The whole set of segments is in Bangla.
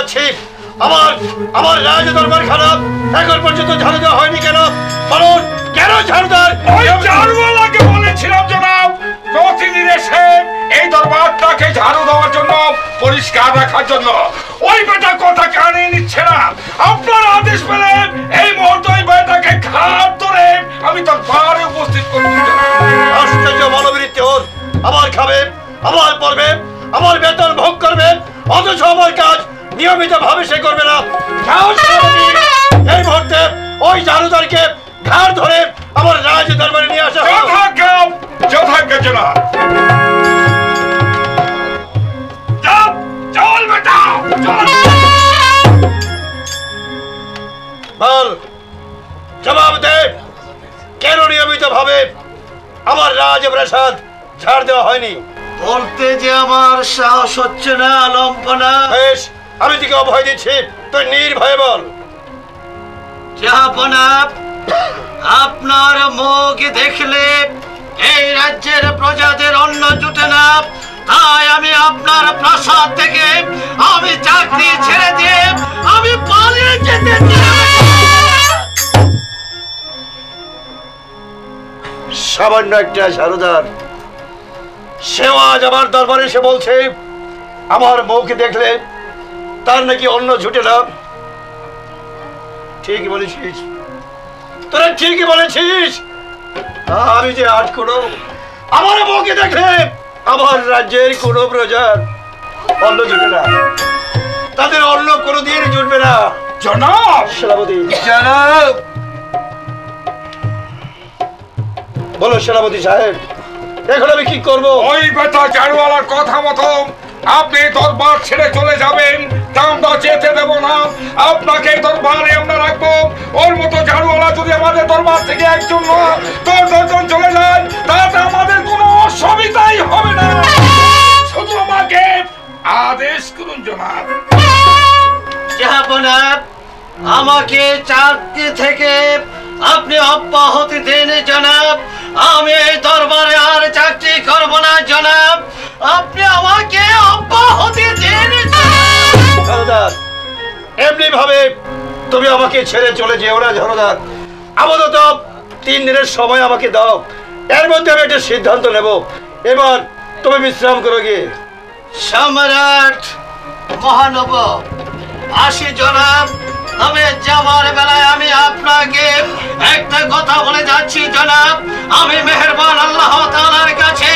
যাচ্ছি। আমার আমার রাজ দরবার খারাপ, এখন পর্যন্ত ঝাড়ু দেওয়া হয়নি কেন? বলুন কেন ঝাড়ুদার? ওই ঝাড়ুওয়ালাকে বলেছিলাম জনাব প্রতিদিন এসে এই দরবারটাকে ঝাড়ু দেওয়ার জন্য, পরিষ্কার রাখার জন্য। ওই বেটা কথা কানে নিচ্ছে না। আপনার আদেশ পেলে এই মুহূর্তে ওই বেটাকে ঘাট ধরে আমি দরবারে উপস্থিত করব। আশ্চর্য মনোবৃত্তি ওর! আমার খাবে, আমার পড়বে, আমার বেতন ভোগ করবে, অথচ আমার কাজ নিয়মিত ভাবে সে করবে না। এই মুহূর্তে ওই ঝাড়ুদারকে ঘাড় ধরে আমার রাজ দরবারে নিয়ে আসা হলো। যথাজ্ঞা জনাব। চল বেটা চল। বল, জবাব দে, কেন নিয়মিত ভাবে আমার রাজপ্রাসাদ ঝাড় দেওয়া হয়নি? বলতে যে আমার সাহস হচ্ছে না লম্পনা। বেশ, আমি তোকে অভয় দিচ্ছি, তুই নির্ভয়ে বল। জাহাপনা, আপনার মুখ দেখলে এই রাজ্যের প্রজাদের অন্ন জুটে না, তাই আমি আপনার প্রাসাদ থেকে আমি চাকরি ছেড়ে দিয়ে আমি পালিয়ে যেতে চাই। সামান্য একটা ঝাড়ুদার, সেও আজ আমার দরবারে এসে বলছে আমার বউকে দেখলে তার নাকি অন্ন জুটে না। ঠিকই বলেছিস, তোরা ঠিকই বলেছিস। আমি যে আজ কোনো আমার বউকে দেখলে আমার রাজ্যের কোনো প্রজার অন্ন জুটে না, তাদের অন্ন কোনোদিন জুটবে না। জনাব সেনাপতি, জনাব, বলো সেনাপতি সাহেব, এখন আমি কি করব? ওই বেটা ঝাড়ুওয়ালার কথা মতো আপনি দরবার ছেড়ে চলে যাবেন, তা আমরা যেতে দেব না। আপনাকে দরবারে আমরা রাখবো। ওর মতো ঝাড়ুওয়ালা যদি আমাদের দরবার থেকে একজন না 10 চলে যায়, তাতে আমাদের কোনো অসুবিধাই হবে না। শুধু আমাকে আদেশ করুন জনাব। জাহাপনা, আমাকে চাকরি থেকে আপনি অব্যাহতি দিন জনাব। আমি এই দরবারে আর চাকরি করব না জনাব। আপনি আমাকে অব্যাহতি দিন। ঝাড়ুদার, এমনি ভাবে তুমি আমাকে ছেড়ে চলে যেও না ঝাড়ুদার। আপাতত 3 দিনের সময় আমাকে দাও, এর মধ্যে আমি একটা সিদ্ধান্ত নেব। এবার তুমি বিশ্রাম করো গিয়ে। সম্রাট মহানব, আসি জনাব। তবে যাবার বেলায় আমি আপনাকে একটা কথা বলে যাচ্ছি জনাব। আমি মেহেরবান আল্লাহ তাআলার কাছে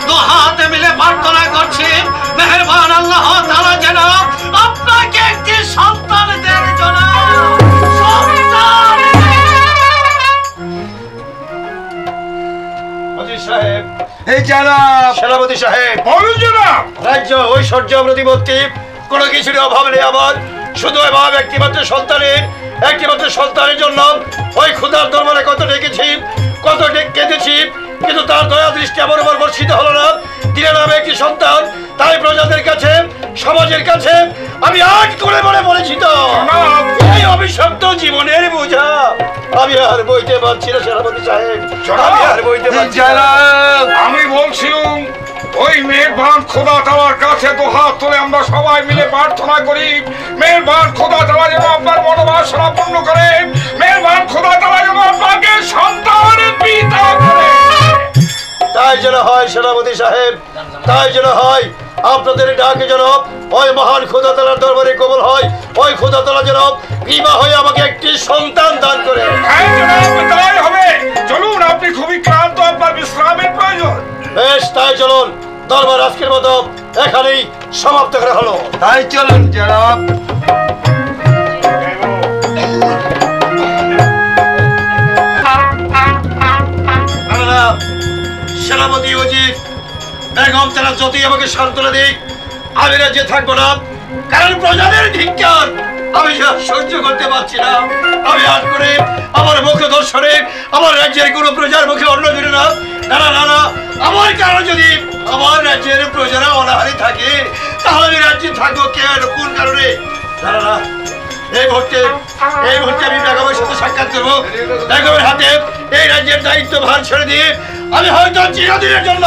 2 হাত মিলে প্রার্থনা করছি, মেহেরবান আল্লাহ তাআলা যেন আপনাকে একটি সন্তান দেন জনাব। সন্তান। মন্ত্রী সাহেব, এই জনাব। সেনাপতি সাহেব, বলুন জনাব। রাজ্য ঐশ্বর্য প্রতিপত্তি কোনো কিছুর অভাব নেই আমার। শুধু এবার একটিমাত্র সন্তানের জন্য ওই ক্ষুধার দরবারে কত ডেকেছি, কত কেঁদেছি, কিন্তু তার দয়া দৃষ্টি আমার উপর বর্ষিত হলো না। দিলেন আমি একটি সন্তান, তাই প্রজাদের কাছে, সমাজের কাছে আমি আজ করে বলে বলেছি তো এই অভিশপ্ত জীবনের বোঝা আমি আর বইতে পারছি না সেনাপতি সাহেব, আমি আর বইতে পারছি না। আমি বলছিলাম ওই মেহেরবান খোদা তাআলার কাছে 2 হাত তুলে আমরা সবাই মিলে প্রার্থনা করি, মেহেরবান খোদা তাআলা যেন আপনার মনোবাসনা পূর্ণ করেন, মেহেরবান খোদা তাআলা যেন আপনাকে সন্তানের পিতা করে। তাই যেন হয় সেনাপতি সাহেব, তাই যেন হয়। আপনাদের ডাকে যেন ওই মহান খোদা তাআলার দরবারে কবুল হয়। ওই খোদা তাআলা যেন কৃপা হয়ে আমাকে একটি সন্তান দান করে। হ্যাঁ জনাব, তাই হবে। চলুন, আপনি খুবই ক্লান্ত, আপনার বিশ্রামের প্রয়োজন। বেশ, তাই চলুন। দরবার আজকের মতো এখানেই সমাপ্ত করা হলো। তাই চলুন জনাব। সেনাপতি উজির বেগম তারা যতই আমাকে সান্ত্বনা দিক, আমি রাজ্যে থাকবো না, কারণ প্রজাদের ধিক্কার আমি সহ্য করতে পারছি না। আমি আজ করে আমার মুখে দর্শনে আমার রাজ্যের কোনো প্রজার মুখে অন্ন জুড়ে না। না না না, আমার কারণ যদি আমার রাজ্যের প্রজারা অনাহারি থাকে, তাহলে আমি রাজ্যে থাকবো কেন, কোন কারণে? না না, এই মুহূর্তে আমি বেগমের সাথে সাক্ষাৎ করবো। বেগমের হাতে এই রাজ্যের দায়িত্ব ভার ছেড়ে দিয়ে আমি হয়তো চিরদিনের জন্য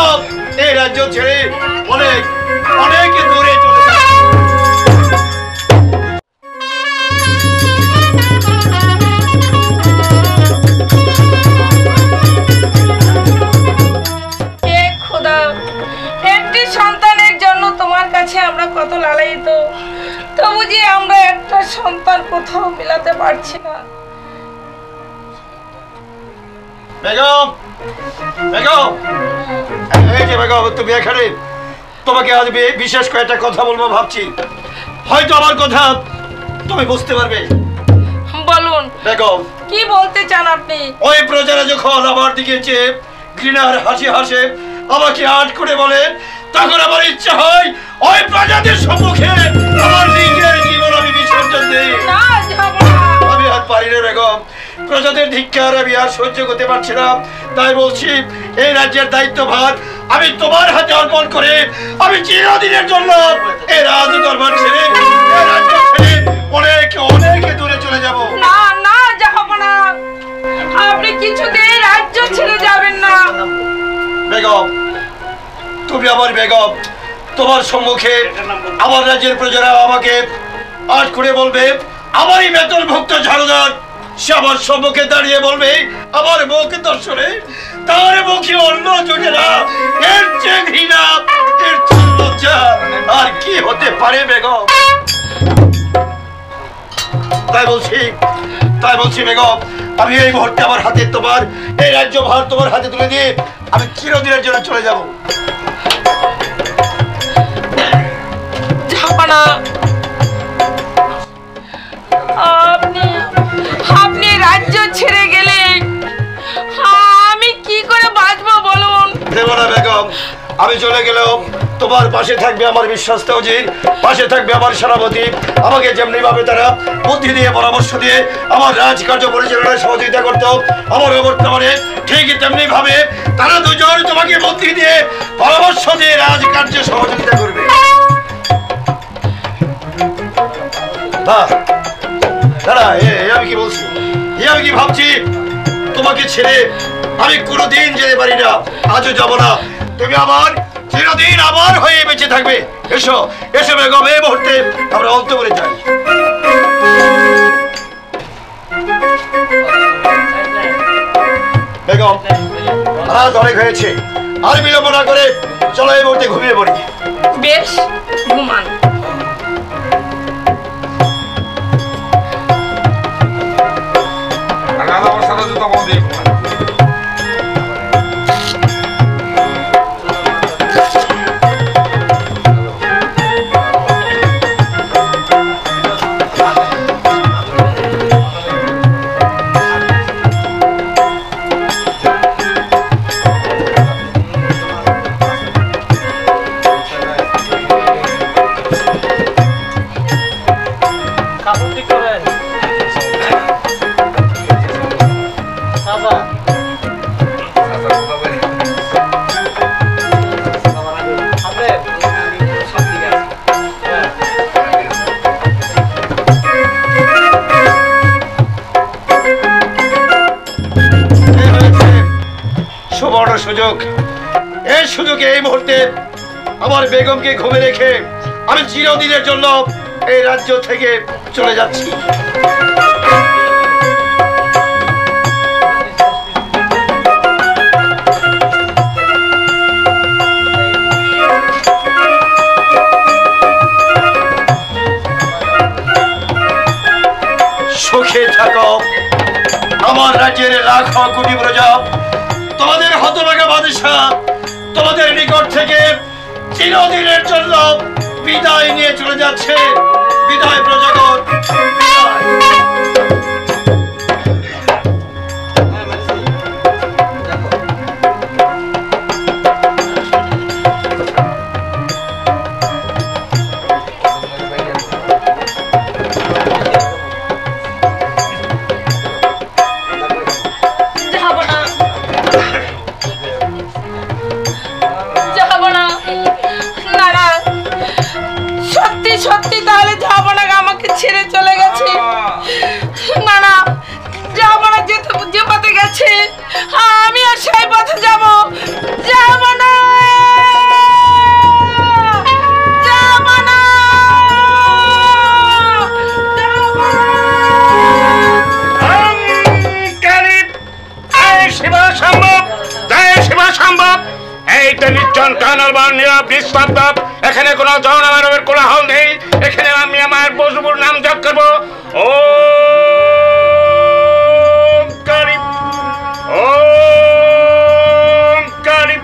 এই রাজ্য ছেড়ে অনেক অনেক দূরে চলে যাব। আমরা একটা সন্তান কোথাও মিলাতে পারছি না। বেগম, বেগম, এই যে বেগম, তুমি এখানে। তোমাকে আজ বিশেষ কয়েকটা কথা বলবো ভাবছি, হয়তো আমার কথা তুমি বুঝতে পারবে। বলুন বেগম, কি বলতে চান আপনি? ওই প্রজারা যখন আমার দিকে চেয়ে ঘৃণার হাসি হাসে আমাকে আট করে বলে, তখন আমার ইচ্ছা হয় ওই প্রজাদের সম্মুখে আমার নিজের জীবন আমি বিসর্জন দিই। না যাব না। আমি আর পারি না বেগম, প্রজাদের ধিক্কার আমি আর সহ্য করতে পারছি না। তাই বলছি, এই রাজ্যের দায়িত্বভার আমি তোমার হাতে অর্পণ করে আমি চিরদিনের জন্য এই রাজ দরবার ছেড়ে, এই রাজ্য ছেড়ে অনেক অনেক দূরে চলে যাব। না না যাব না, আপনি কিছুতেই রাজ্য ছেড়ে যাবেন না। বেগম, তুমি আমার বেগম, তোমার সম্মুখে আমার রাজ্যের প্রজারা আমাকে আট করে বলবে আমারই বেতনভুক্ত ঝাড়ুদার, সে আমার সম্মুখে দাঁড়িয়ে বলবে আমার মুখ দর্শনে তার মুখে অন্য জোটে না। এর চেয়ে ঘৃণা, এর চেয়ে লজ্জা আর কি হতে পারে বেগম? তাই বলছি বেগম, আমি এই মুহূর্তে আমার হাতে তোমার এই রাজ্য ভার তোমার হাতে তুলে দিয়ে আমি চিরদিনের জন্য চলে যাব। যাব না। আপনি রাজ্য ছেড়ে গেলে আমি কি করে বাঁচবো বলুন? দেব না বেগম, আমি চলে গেলেও তোমার পাশে থাকবে আমার বিশ্বস্ত উজির, পাশে থাকবে আমার সেনাপতি। আমাকে যেমনি ভাবে তারা বুদ্ধি দিয়ে পরামর্শ দিয়ে আমার রাজকার্য পরিচালনায় সহযোগিতা করতো, আমার বর্তমানে ঠিক তেমনি ভাবে তারা দুজন তোমাকে বুদ্ধি দিয়ে পরামর্শ দিয়ে রাজকার্যে সহযোগিতা করবে। দাঁড়া, আমি কি বলছি, আমি কি ভাবছি? তোমাকে ছেড়ে আমি কোনোদিন যেতে পারি না, আজও যাব না। তুমি আমার চিরদিন আমার হয়ে বেঁচে থাকবে। এসো এসো বেগম, এই মুহূর্তে আমরা অন্তপুরে যাই। বেগম, রাত অনেক হয়েছে, আর বিলম্ব না করে চলো এই মুহূর্তে ঘুমিয়ে পড়ি। বেশ, ঘুমান। সুযোগ, এই সুযোগে এই মুহূর্তে আমার বেগমকে ঘুমে রেখে আমি চিরদিনের জন্য এই রাজ্য থেকে চলে যাচ্ছি। সুখে থাকো আমার রাজ্যের লাখ কোটি প্রজা। তোমাদের হতভাগা বাদশা তোমাদের নিকট থেকে চিরদিনের জন্য বিদায় নিয়ে চলে যাচ্ছে। বিদায় প্রজাগণ, সত্যি তাহলে যাবো না, আমাকে ছেড়ে চলে গেছে। না না, যাবো না, যে পথে গেছে আমি আর সেই পথে যাব। যাবো না, যাবো না, শিবা সম্ভব, জয় শিবা সম্ভব। এইটা নির্জন কানরবান নিরব নিস্তব্ধ এখানে কোনো জনমানবের কোলাহল নেই। এখানে আমি আমার পশুপুর নাম জপ করবো। ওম কালী, ওম কালী,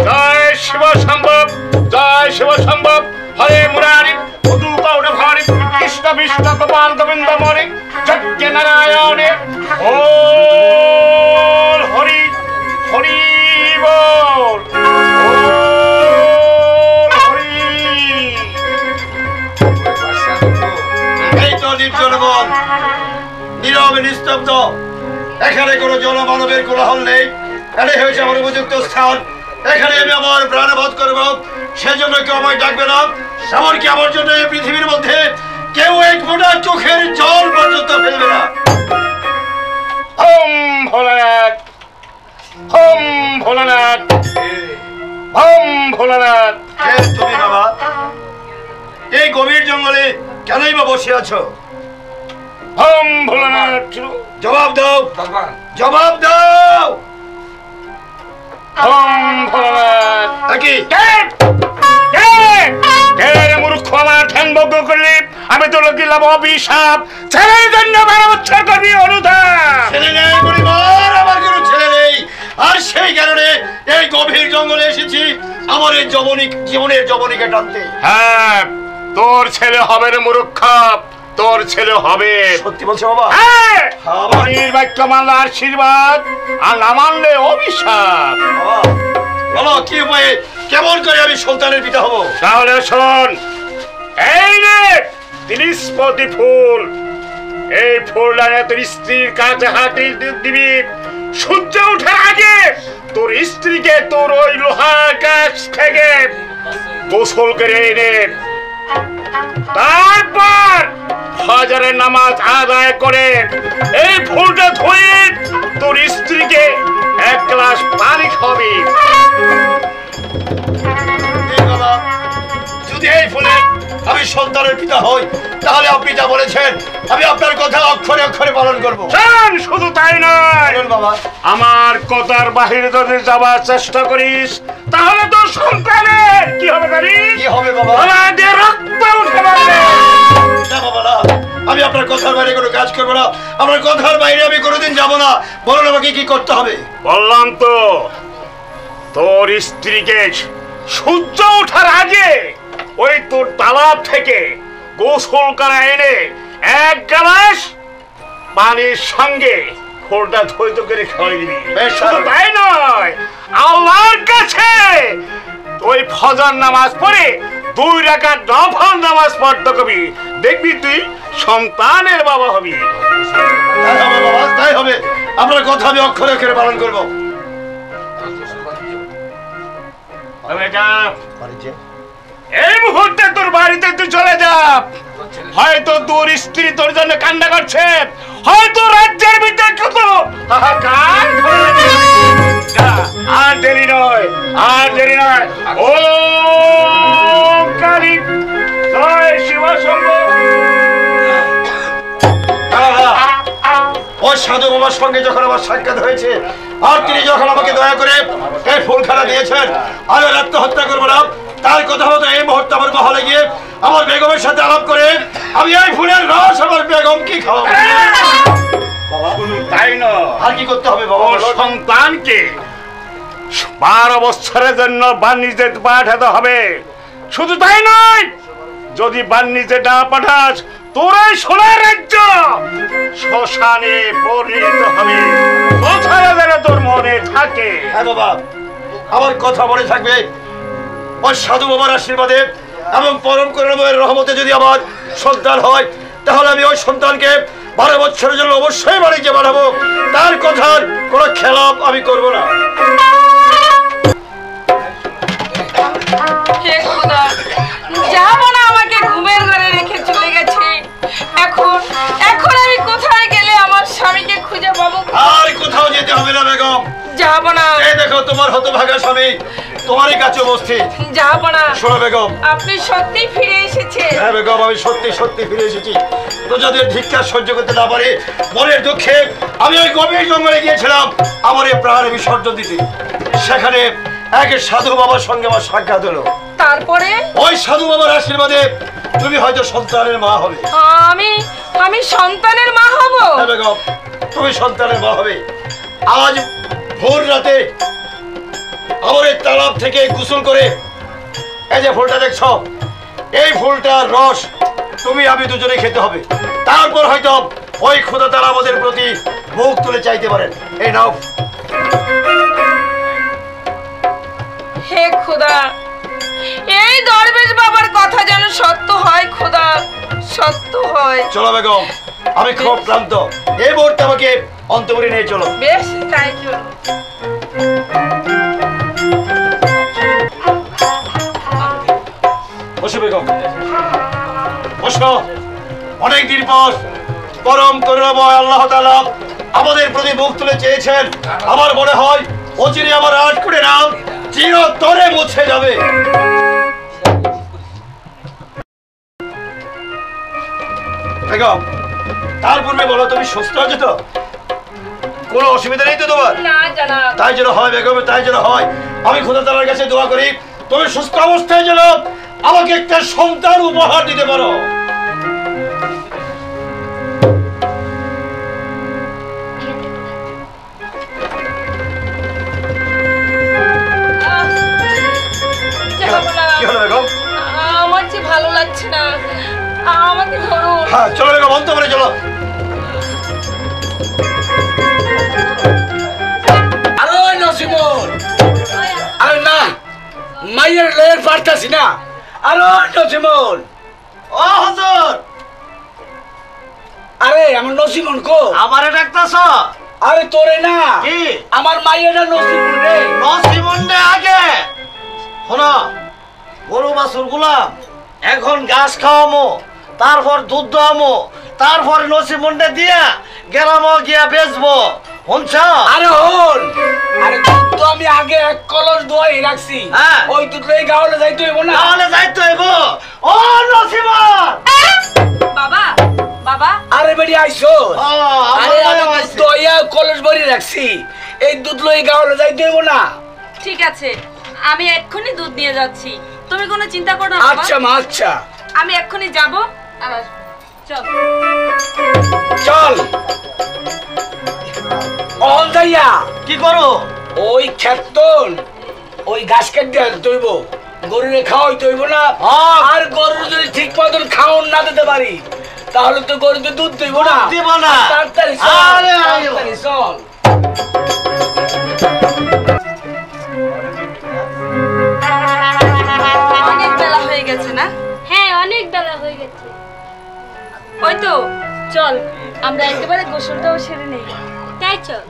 জয় শিব সম্ভব, জয় শিব সম্ভব। হরে মুরারি মধু গৌর হরি কৃষ্ণ বিষ্ণু গোপাল গোবিন্দ মরি যজ্ঞ নারায়ণে। ওম হরি হরি বল, ওম হরি। এই তো নির্জন বন, নীরব নিস্তব্ধ, এখানে কোনো জনমানবের কোলাহল নেই। এটাই হয়েছে আমার উপযুক্ত স্থান। এখানে আমি আমার প্রাণবোধ করবো, সেজন্য কেউ আমায় ডাকবে না। এমনকি আমার জন্য এই পৃথিবীর মধ্যে কেউ এক ফোঁটা চোখের জল পর্যন্ত ফেলবে না। ওম ভোলানাথ, ওম ভোলানাথ, ওম ভোলানাথ। কে তুমি বাবা? এই গভীর জঙ্গলে কেনই বা বসে আছো? ওম ভোলানাথ, জবাব দাও, জবাব দাও। ওম ভোলানাথ। কি মূর্খ, আমার ধ্যান ভঙ্গ করলে আমি তো দিলাম অভিশাপ। ছেলের জন্য 12 বছর করবি অনুদান। ছেলে নেই পরিবার, আমার কোনো ছেলে নেই। আর সেই কারণে এই গভীর জঙ্গলে এসেছি আমার এই জীবনের জবনিকে টানতে। হ্যাঁ, তোর ছেলে হবে রে মূর্খ, তোর ছেলে হবে। সত্যি বলছো বাবা? হ্যাঁ, বাবা, হরির বাক্য মানলে আশীর্বাদ, আর না মানলে অভিশাপ। বাবা বলো কি উপায়ে, কেমন করে আমি সন্তানের পিতা হব? তাহলে শোন, এই রে 30 ফুল, এই ফুলটা তোর স্ত্রীর কাছে হাতে দিবি। সূর্য ওঠার আগে তোর স্ত্রীকে তোর ওই লোহার কাছ থেকে গোসল করে এনে তারপর ফজরের নামাজ আদায় করে এই ফুলটা ধুয়ে তোর স্ত্রীকে 1 গ্লাস পানি খাবি। বাবা, যদি এই ফুলে আমি সন্তানের পিতা হই, তাহলে আপনি যা বলেছেন আমি আপনার কথা অক্ষরে অক্ষরে পালন করবো। শুধু তাই নয়, বলুন বাবা। আমার কথার বাহিরে যদি যাবার চেষ্টা করিস, তাহলে তোর সন্তানের কি হবে জানিস? কি হবে বাবা? আমাদের রক্ত উঠে পড়বে। না বাবা না, আমি আপনার কথার বাইরে কোনো কাজ করবো না। আপনার কথার বাইরে আমি কোনোদিন যাব না। বলুন আমাকে কি করতে হবে? বললাম তো, তোর স্ত্রীকে সূর্য ওঠার আগে ওই তোর তালাব থেকে গোসল করা এনে 1 গ্লাস পানির সঙ্গে খোলটা ধৈর্য করে খাওয়াই দিবি। শুধু তাই নয়, আল্লাহর কাছে ওই ফজর নামাজ পড়ে 2 রাকাত নফল নামাজ পড়তে কবি। দেখবি তুই সন্তানের বাবা হবি। তাই হবে বাবা, তাই হবে। আপনার কথা আমি অক্ষরে অক্ষরে পালন করবো। এই মুহূর্তে তোর বাড়িতে তুই চলে যা। হয়তো তোর স্ত্রী তোর জন্য কান্না করছে, হয়তো রাজ্যের ভিতরে কত হাহাকার। আর দেরি নয়, আর দেরি নয়। ওম কালী, জয় শিব শম্ভ। ওই সাধু বাবার সঙ্গে যখন আমার সাক্ষাৎ হয়েছে, আর তিনি যখন আমাকে দয়া করে এই ফুলখানা দিয়েছেন, আমি আত্মহত্যা করবো না, তার কথা মতো এই মুহূর্তে আমার মহলে গিয়ে আমার বেগমের সাথে আলাপ করে আমি এই ফুলের রস আমার বেগম কি খাওয়াবো। তাই নয়, আর কি করতে হবে বাবা? ওর সন্তানকে 12 বছরের জন্য বাণিজ্যে পাঠাতে হবে। শুধু তাই নয়, যদি বাণিজ্যে না পাঠাস, তোরাই সোনার রাজ্য শ্মশানে পরিণত হবে। কোথায় যেন তোর মনে থাকে। হ্যাঁ বাবা, আমার কথা মনে থাকবে। ওই সাধু বাবার আশীর্বাদে এবং পরম করুণাময়ের রহমতে যদি আমার সন্তান হয়, তাহলে আমি ওই সন্তানকে 12 বছরের জন্য অবশ্যই বাড়িতে পাঠাবো। তার কথার কোনো খেলাপ আমি করবো না। হে খোদা, যাবো না আমাকে ঘুমের ঘরে রেখে চলে গেছে। এখন আমি কোথায় গেলে আমার স্বামীকে খুঁজে পাবো? আর কোথাও যেতে হবে না বেগম। যাবো না। এই দেখো তোমার হতভাগা স্বামী তোমারই কাছে উপস্থিত। যাবো না। শোনো বেগম, আপনি সত্যি ফিরে এসেছেন? হ্যাঁ বেগম, আমি সত্যি সত্যি ফিরে এসেছি। প্রজাদের ধিক্কার সহ্য করতে না পারে মনের দুঃখে আমি ওই গভীর জঙ্গলে গিয়েছিলাম আমার এই প্রাণ বিসর্জন দিতে। সেখানে এক সাধু বাবার সঙ্গে আমার সাক্ষাৎ হলো। তারপরে ওই সাধু বাবার আশীর্বাদে তুমি হয়তো সন্তানের মা হবে। আমি সন্তানের মা হব? হ্যাঁ বেগম, তুমি সন্তানের মা হবে। আজ ভোর রাতে আমার এই তালাব থেকে গোসল করে এই যে ফুলটা দেখছো, এই ফুলটার রস তুমি আমি দুজনে খেতে হবে। তারপর হয়তো ওই খোদা তারা আমাদের প্রতি মুখ তুলে চাইতে পারেন। এই নাও। হে খোদা, এই দরবেশ বাবার কথা যেন সত্য হয় খোদা, সত্য হয়। চলো বেগম, আমি খুব ক্লান্ত, এই মুহূর্তে আমাকে অন্তপুরে নিয়ে চলো। বেশ, তাই চলো। বসো বেগম, বসো। অনেকদিন পর পরম করুণাময় আল্লাহ তাআলা আমাদের প্রতি মুখ তুলে চেয়েছেন। আমার মনে হয় অচিরে আমার 8 কোটি নাম চিরতরে মুছে যাবে। বেগম, তার পূর্বে বলো তুমি সুস্থ আছো তো? কোনো অসুবিধা নেই তো তোমার? না জানাব। তাই যেন হয় বেগম, তাই যেন হয়। আমি খোদা তাআলার কাছে দোয়া করি তুমি সুস্থ অবস্থায় যেন আমাকে একটা সন্তান উপহার দিতে পারো। যাবো না। কি হলো বেগম? আমার যে ভালো লাগছে না, আমাকে ধরুন। হ্যাঁ চলো বেগম, অন্তপুরে চলো। আরে নসিমন, আরে না মাইয়ের লয়ের পারতাছি না। আরে নসিমন, ও হুজুর, আরে আমার নসিমন কো? আমারে ডাকতাছ? আরে তোরে না, কি? আমার মাইয়েরা নসিমন রে। নসিমুন্ডে আগে শোনো, গরু বাছুর গুলাম এখন ঘাস খাওয়ামো, তারপর দুধ দোয়ামো, তারপর নসিমুন্ডে দিয়া গেরামো গিয়া বেচবো। শুনছ? আরে হন, আরে দুধ তো আমি আগে 1 কলস দোয়াই রাখছি। হ্যাঁ। ওই দুধ লই গাওলে যাইতে হইব না? তাহলে যাইতে হইব। ও নসিমন! বাবা, বাবা, আরে বেডি আইছো? ও, আরে আমার আমি দুধ আইছে। দইয়া কলস ভরি রাখছি, এই দুধ লই গাওলে যাইতে হইব না? ঠিক আছে, আমি এক্ষুনি দুধ নিয়ে যাচ্ছি, তুমি কোনো চিন্তা করো না বাবা। আচ্ছা মা, আচ্ছা আমি এক্ষুনি যাব আর আসবো। চল। চল। অন যাইয়া কি করো? ওই ক্ষেতন ওই ঘাস কেটে তৈব, গরুরে খাওয়াই তৈব না। আর গরু যদি ঠিক মতন খাওয়ান না দিতে পারি তাহলে তো গরুতে দুধ তৈব না। দিব না। তাড়াতাড়ি চল, আরে, আরে। তাড়াতাড়ি চল। অনেক বেলা হয়ে গেছে না? হ্যাঁ, অনেক বেলা হয়ে গেছে। ওই তো, চল আমরা একেবারে গোসলটাও সেরে নেই। তাই চল।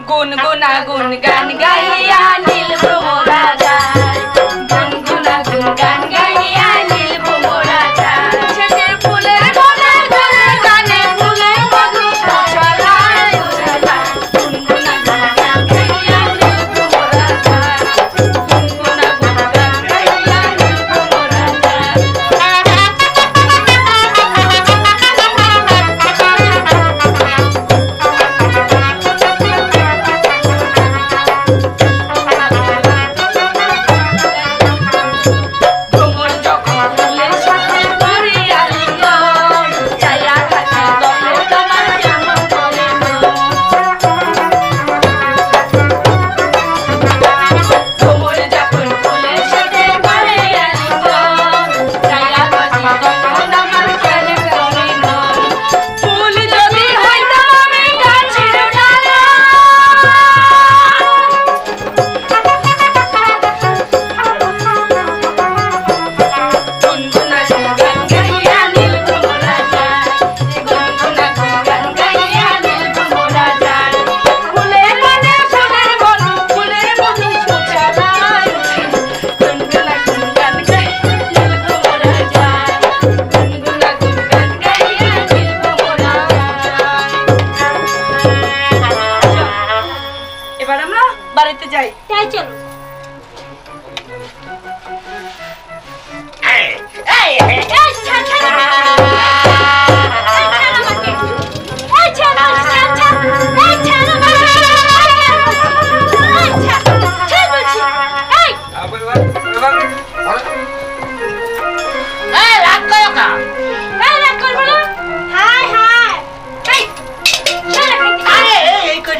গুনগুনা গুন গান গাইয়া নীল ভ্রমরা যায়, গুনগুনা গুন গান গাইয়া নীল ভ্রমরা যায়। শেষে ফুলের বনে গানে গানে ফুলের মধু ছড়ায় ছড়ায়। গুনগুনা গুন গান গাইয়া নীল ভ্রমরা যায়, গুনগুনা গুন গান গাইয়া নীল ভ্রমরা যায়।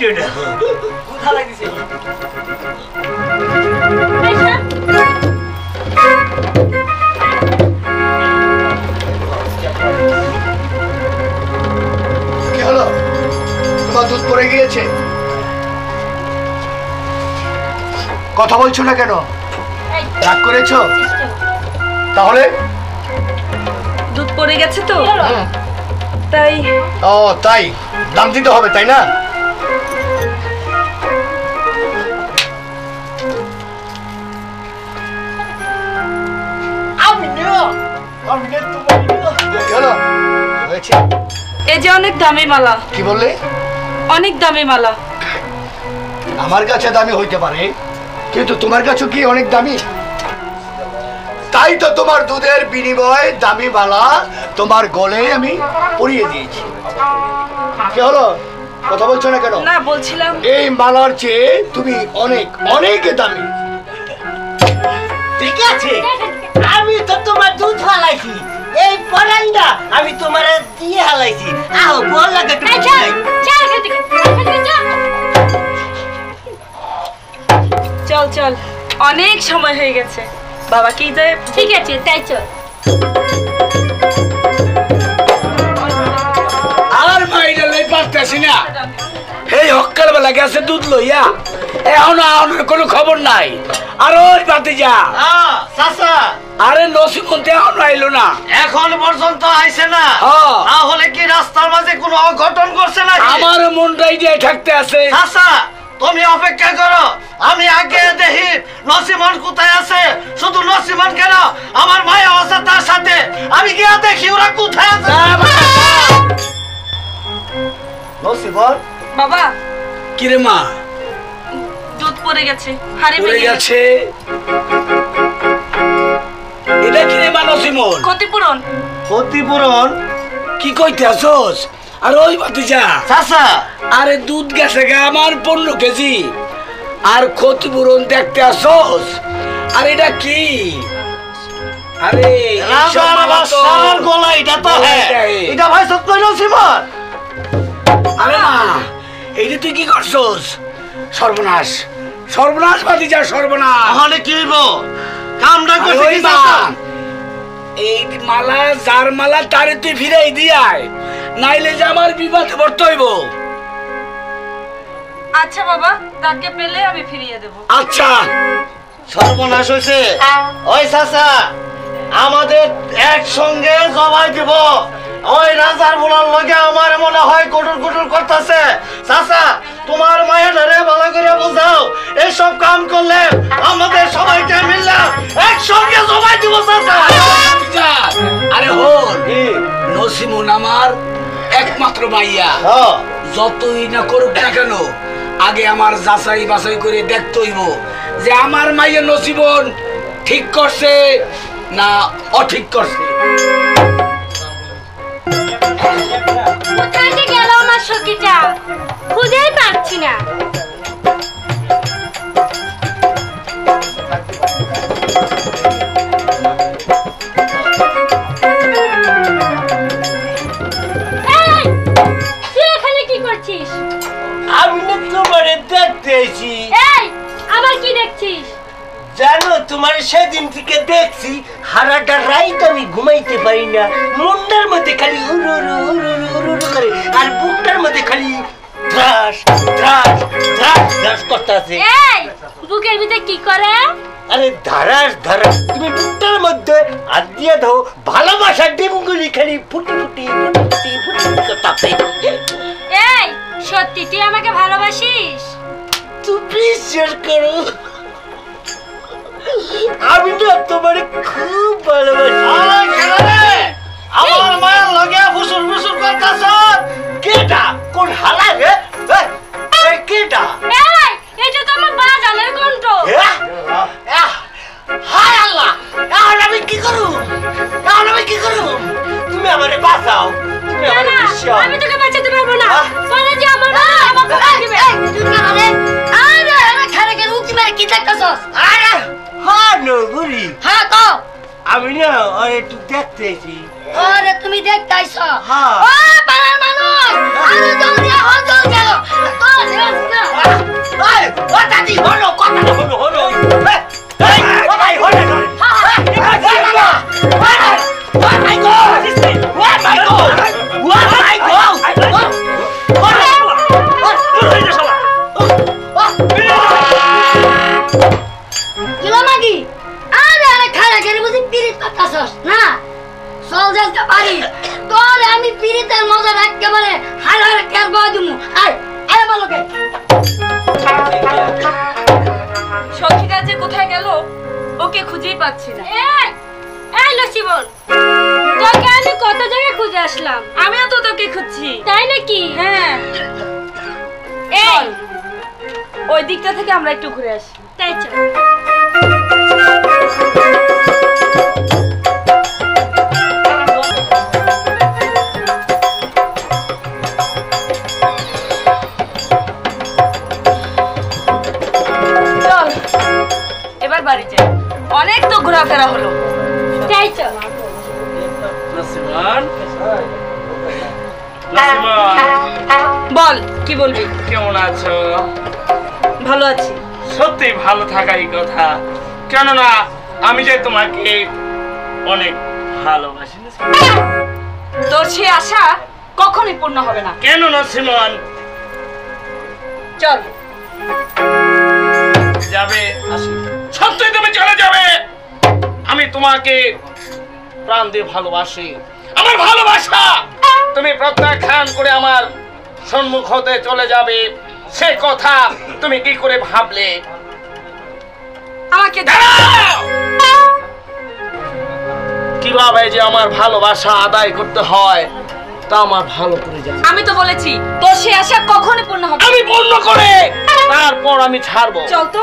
দিও না কোথা লাগিছে কি হলো, তোমার দুধ পড়ে গিয়েছে? কথা বলছো না কেন? রাগ করেছো? তাহলে দুধ পড়ে গেছে তো তাই। ও তাই, দাম দিতে হবে তাই না? এই যে অনেক দামি মালা। কি বললে? অনেক দামি মালা। আমার কাছে দামি হইতে পারে, কিন্তু তোমার কাছে কি অনেক দামি? তাই তো তোমার দুধের বিনিময়ে দামি মালা তোমার গলে আমি পরিয়ে দিয়েছি। কি হলো, কথা বলছো না কেন? না, বলছিলাম এই মালার চেয়ে তুমি অনেক অনেক দামি। ঠিক আছে, আমি তো তোমার দুধ হালাইছি, এই পরানটা আমি তোমার দিয়ে হালাইছি। আহ বল লাগে চল চল, অনেক সময় হয়ে গেছে। বাবা কি যে ঠিক আছে, তাই চল। আর মাইরা লই পারতেছি না। এই হক্কার বেলা গেছে দুধ লইয়া, এখন কোনো খবর নাই। আর ওই বাতিজা চাচা, আরে নসিমন তো এখন আইলো না, এখন পর্যন্ত আইছে না। হ্যাঁ। তাহলে কি রাস্তার মাঝে কোনো অঘটন করছে না? আমার মনটাই দিয়ে থাকতে আছে। চাচা, তুমি অপেক্ষা করো, আমি আগে দেখি নসিমন কোথায় আছে। শুধু নসিমন কেন, আমার মায়া আছে তার সাথে। আমি গিয়ে দেখি ওরা কোথায় আছে। নসিমন, বাবা কিরে মা? দুধ পড়ে গেছে, হাড়ি পড়ে ভেঙে গেছে। গেছে। এটা কিরে মা নসিমন? ক্ষতিপূরণ। ক্ষতিপূরণ? কি কইতে আসোস? আর ওই বাতিজা চাচা, আরে দুধ গেছে গা আমার 15 কেজি, আর ক্ষতিপূরণ দেখতে আসোস? আর এটা কি? আরে রাজার গলা এটা তো হ্যাঁ, এটা ভাই সত্য নসিমন। আরে মা, এইটা তুই কি করছস? সর্বনাশ, সর্বনাশ বাতিজা, সর্বনাশ। তাহলে কি হইব? কামটা আরে করছে ওই কি মা, চাচা? এই মালা যার মালা তারে তুই ফিরাই দিয়াই, নাইলে যে আমার বিপদে পড়তে হইব। আচ্ছা বাবা, তাকে পেলে আমি ফিরিয়ে দেব। আচ্ছা। সর্বনাশ হয়েছে। ওই চাচা, আমাদের একসঙ্গে জবাই দিব। ওই রাজার বলার লগে আমার মনে হয় কুটুর কুটুর করতেছে। চাচা, তোমার মায়ের ধরে ভালো করে বোঝাও, এইসব কাম করলে আমাদের সবাইকে মিললে একসঙ্গে জবাই দিব চাচা। বাতিজা, আরে হন, নসিমন আমার একমাত্র মাইয়া। যতই না করুক না কেন, আগে আমার যাচাই বাছাই করে দেখতে হইব যে আমার মাইয়া নসিমন ঠিক করছে না অঠিক করছে। কোথায় যে গেল আমার সখীটা, খুঁজেই পাচ্ছি না। এই, তুই এখানে কি করছিস? আমি না তোমারে দেখতে এসি। এই, আবার কি দেখছিস? জানো, তোমার সেদিন থেকে দেখছি হারাটা রাইত আমি ঘুমাইতে পারি না, মুন্ডার মধ্যে খালি উরু উরু উরু উরু উরু উরু করে, আর বুকটার মধ্যে খালি ত্রাস ত্রাস ত্রাস ত্রাস করতেছে। এই, বুকের ভিতরে কি করে? আরে ধারাস ধারাস, তুমি বুকটার মধ্যে হাত দিয়ে দাও, ভালোবাসার ডিমগুলি খালি ফুটি ফুটি ফুটি ফুটি ফুটি ফুটি করতেছে। এই, সত্যি তুই আমাকে ভালোবাসিস? তুই বিশ্বাস করো, আমি না তোমার খুব ভালোবাসি। আমার মায়ের লগে ফুসুর ফুসুর করতেছ। কেটা? কোন হালা রে? এই কেটা? এই, এটা তো আমার বাজানের কণ্ঠ। হায় আল্লাহ, এখন আমি কি করব? এখন আমি কি করব? তুমি আমারে বাঁচাও, তুমি না, আমারে না, বাঁচাও। আমি তোকে বাঁচাতে পারবো না। বলে যে আমার মা আমাকে মার দিবে। আরে, আমি খারে গেলে উঁকি মেরে কি দেখতেছস? আরে হ্যাঁ নগুরি, হ্যাঁ তো। আমি না ওর একটু দেখতেছি। আরে তুমি দেখতে আইছো? হ্যাঁ। ও পাড়ার মানুষ, আরে জলদি আহ জলদি আহ তো রেস না এই ও দাদি হলো কথা হলো এই ও ভাই হলো আমি পিরিতের মজা একেবারে হার হার কেয়ার করে দিমু আয় আয় বালকে সখীরা যে কোথায় গেল ওকে খুঁজেই পাচ্ছি না। এই লসিবন তোকে আমি কত জায়গায় খুঁজে আসলাম। আমিও তো তোকে খুঁজছি। তাই নাকি? হ্যাঁ এই ওই দিকটা থেকে আমরা একটু ঘুরে আসি। তাই চল। চল এবার বাড়ি যাই, অনেক তো ঘোরাফেরা হলো। তাই চল। বল কি বলবি? কেমন আছো? ভালো আছি। সত্যি ভালো থাকাই কথা, কেননা আমি যে তোমাকে অনেক ভালোবাসি। তোর সে আশা কখনই পূর্ণ হবে না। কেন নসিমন? চল। যাবে? সত্যি তুমি চলে যাবে? আমি তোমাকে প্রাণ দিয়ে ভালোবাসি। আমার ভালোবাসা তুমি প্রত্যাখ্যান করে আমার সম্মুখ হতে চলে যাবে, সে কথা তুমি কি করে ভাবলে? আমাকে দাঁড়াও! কিভাবে যে আমার ভালোবাসা আদায় করতে হয় তা আমার ভালো করে জানি। আমি তো বলেছি তোর সে আশা কখনই পূর্ণ হবে। আমি পূর্ণ করে তারপর আমি ছাড়বো। চল তো।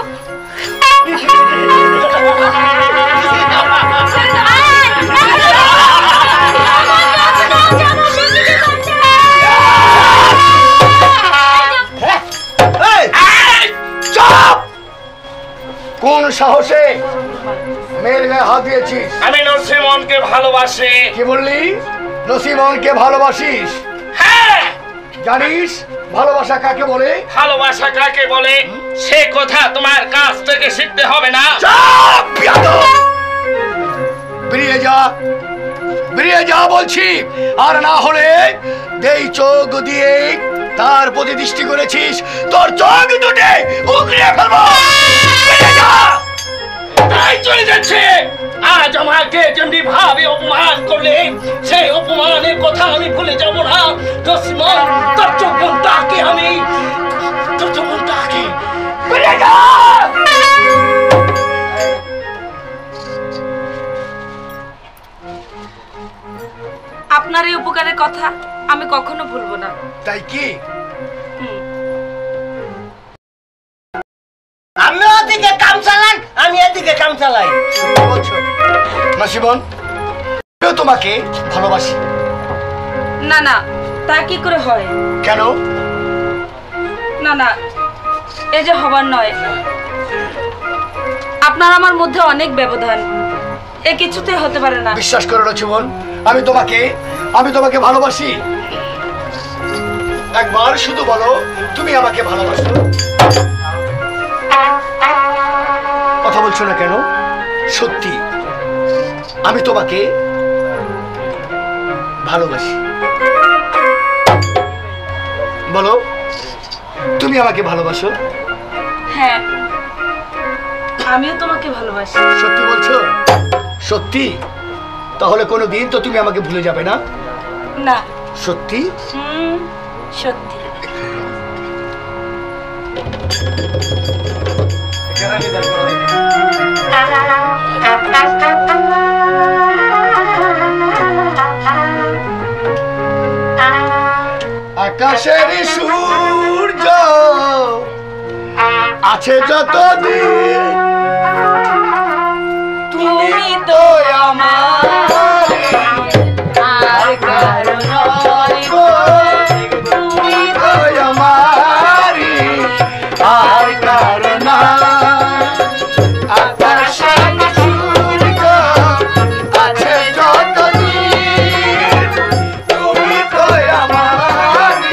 কোন সাহসে মেয়ের গায়ে হাত দিয়েছিস? আমি নসিমনকে ভালোবাসি। কি বললি? নসিমনকে ভালোবাসিস? হ্যাঁ। জানিস ভালোবাসা কাকে বলে? ভালোবাসা কাকে বলে সে কথা তোমার কাছ থেকে শিখতে হবে না। চাপ বিয়াদব! বেরিয়ে যা, বেরিয়ে যা বলছি, আর না হলে দেই চোখ দিয়ে তার প্রতি দৃষ্টি করেছিস, তোর চোখ দুটে উগড়ে ফেলবো। বেরিয়ে যা। তাই চলে যাচ্ছে। আজ আমাকে যেমনি ভাবে অপমান করলে সেই অপমানের কথা আমি ভুলে যাব না। নসিমন তোর যৌবনটাকে আমি তোর যৌবনটাকে বেরিয়ে যা। আপনার এই উপকারের কথা আমি কখনো ভুলবো না। তাই কি? আমি ওদিকে কাম চালান, আমি এদিকে কাম চালাই। নসিমন, আমিও তোমাকে ভালোবাসি। না না, তা কি করে হয়? কেন? না না, এই যে হবার নয়। আপনার আমার মধ্যে অনেক ব্যবধান, এ কিছুতেই হতে পারে না। বিশ্বাস করো নসিমন, আমি তোমাকে ভালোবাসি। একবার শুধু বলো তুমি আমাকে ভালোবাসো। কথা বলছো না কেন? সত্যি আমি তোমাকে ভালোবাসি। বলো তুমি আমাকে ভালোবাসো? হ্যাঁ, আমিও তোমাকে ভালোবাসি। সত্যি বলছো? সত্যি? তাহলে কোনো দিন তো তুমি আমাকে ভুলে যাবে না? না। সত্যি? সত্যি। আকাশের সূর্য আছে যতদিন, তুমি তো আমার আর কারো নয় গো, তুমি তো আমারি আর কারো না। আকাশের সূর্য আছে যতদিন, তুমি তো আমারি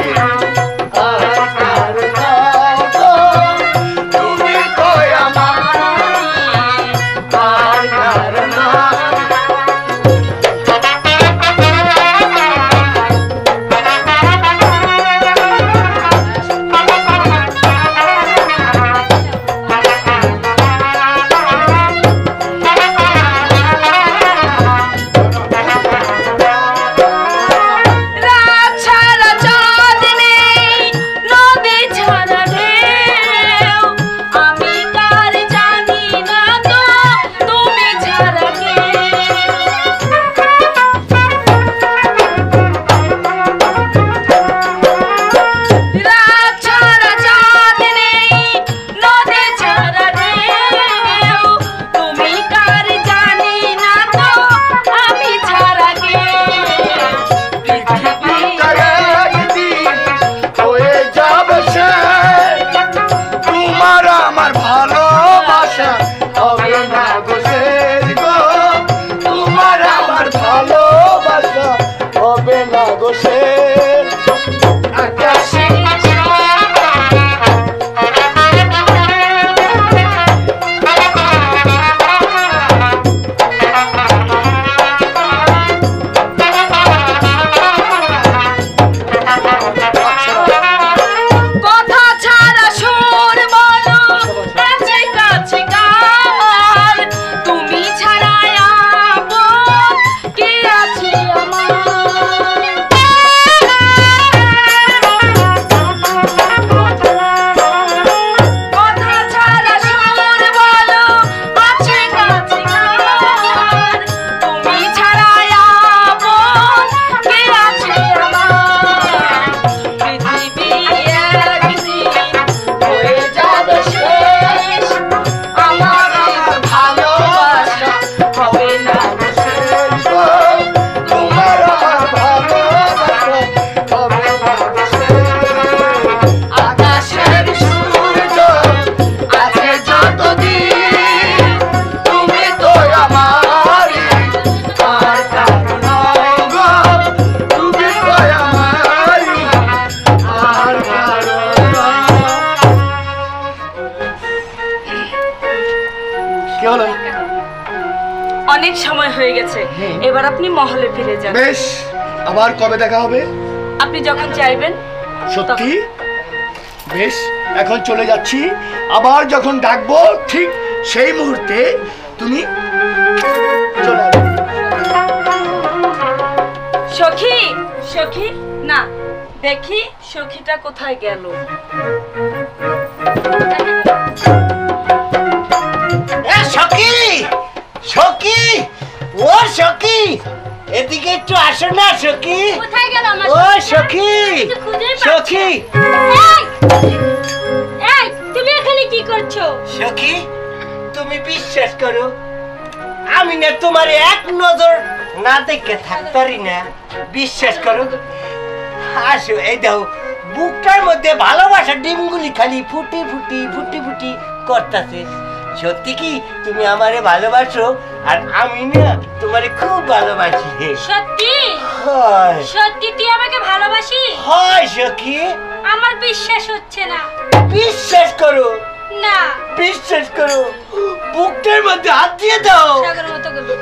গেছে, এবার আপনি মহলে ফিরে যান। বেশ, আবার কবে দেখা হবে? আপনি যখন চাইবেন। সত্যি? বেশ, এখন চলে যাচ্ছি। আবার যখন ডাকবো ঠিক সেই মুহূর্তে তুমি চলে আসবে। সখী, সখী, না দেখি সখীটা কোথায় গেল। সখী, সখী, ও সখী, এদিকে একটু আসো না সখী। কোথায় গেল আমার ও সখী, সখী, এই তুমি এখানে কি করছো? সখী, তুমি বিশ্বাস করো, আমি না তোমার এক নজর না দেখে থাকতারি না। বিশ্বাস করো, আসো, এই দাও বুকটার মধ্যে ভালোবাসার ডিমগুলি খালি ফুটি ফুটি ফুটি ফুটি করতেছে। সত্যি কি তুমি আমারে ভালোবাসো? আর আমি না তোমারে খুব ভালোবাসি। সত্যি? হয় সত্যি তুই আমাকে ভালোবাসিস? হয় সখী, আমার বিশ্বাস হচ্ছে না। বিশ্বাস করো, না, বিশ্বাস করো, বুকটার মধ্যে হাত দিয়ে দাও, সাগরের মতো করবি।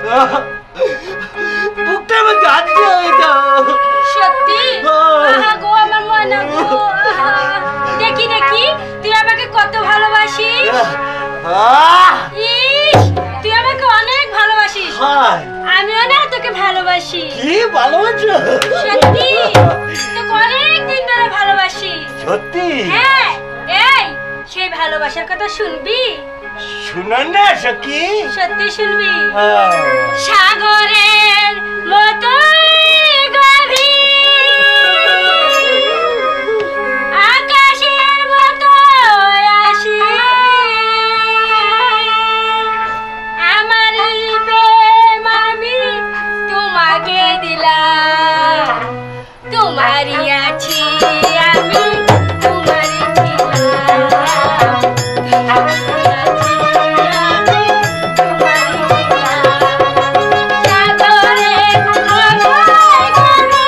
বুকটার মধ্যে হাত দিয়ে দাও। সত্যি? আহা গো আমার ময়না গো, আহা। দেখি দেখি তুই আমাকে কত ভালোবাসিস। ইস, তুই আমাকে অনেক ভালোবাসিস। হয় আমিও না তোকে ভালোবাসি। কি ভালোবাসো? সত্যি তোকে অনেক দিন ধরে ভালোবাসি। সত্যি? হ্যাঁ, এই সেই ভালোবাসার কথা শুনবি? শুনো না সখী। সত্যি শুনবি? হ্যাঁ। সাগরের মতো আকাশের মতো আসি, আমার প্রেম আমি তোমাকে দিলাম, তোমারই আছি আমি, তোমারই ছিলাম, তোমারই আছি আমি, তোমারই ছিলাম। সাগরের মতো আমি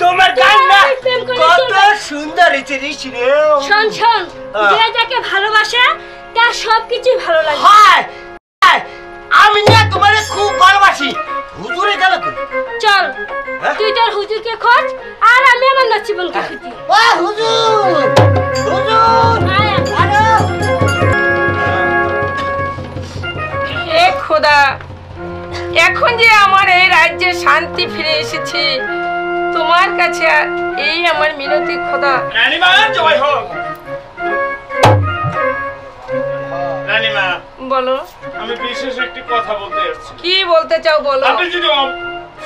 তোমার গান না আমি প্রেম করে কত চলবো। সুন্দর হয়েছে ঋষি রে। শোন শোন, যে যাকে ভালোবাসে তার সবকিছু ভালো লাগে। হায় হায়, আমি না তোমারে খুব ভালোবাসি। হুজুরে গেল কই? চল হ্যাঁ? তুই তোর হুজুরকে খোঁজ আর আমি আমার নসিবনকে খুঁজি। ও হুজুর, হুজুর, আয়, আয়। আরে হে খোদা, এখন যে আমার এই রাজ্যে শান্তি ফিরে এসেছে, তোমার কাছে এই আমার মিনতি খোদা। রানীমা জয় হোক। রানীমা, বলো, আমি বিশেষ একটি কথা বলতে এসেছি। কি বলতে চাও বলো। আপনি যদি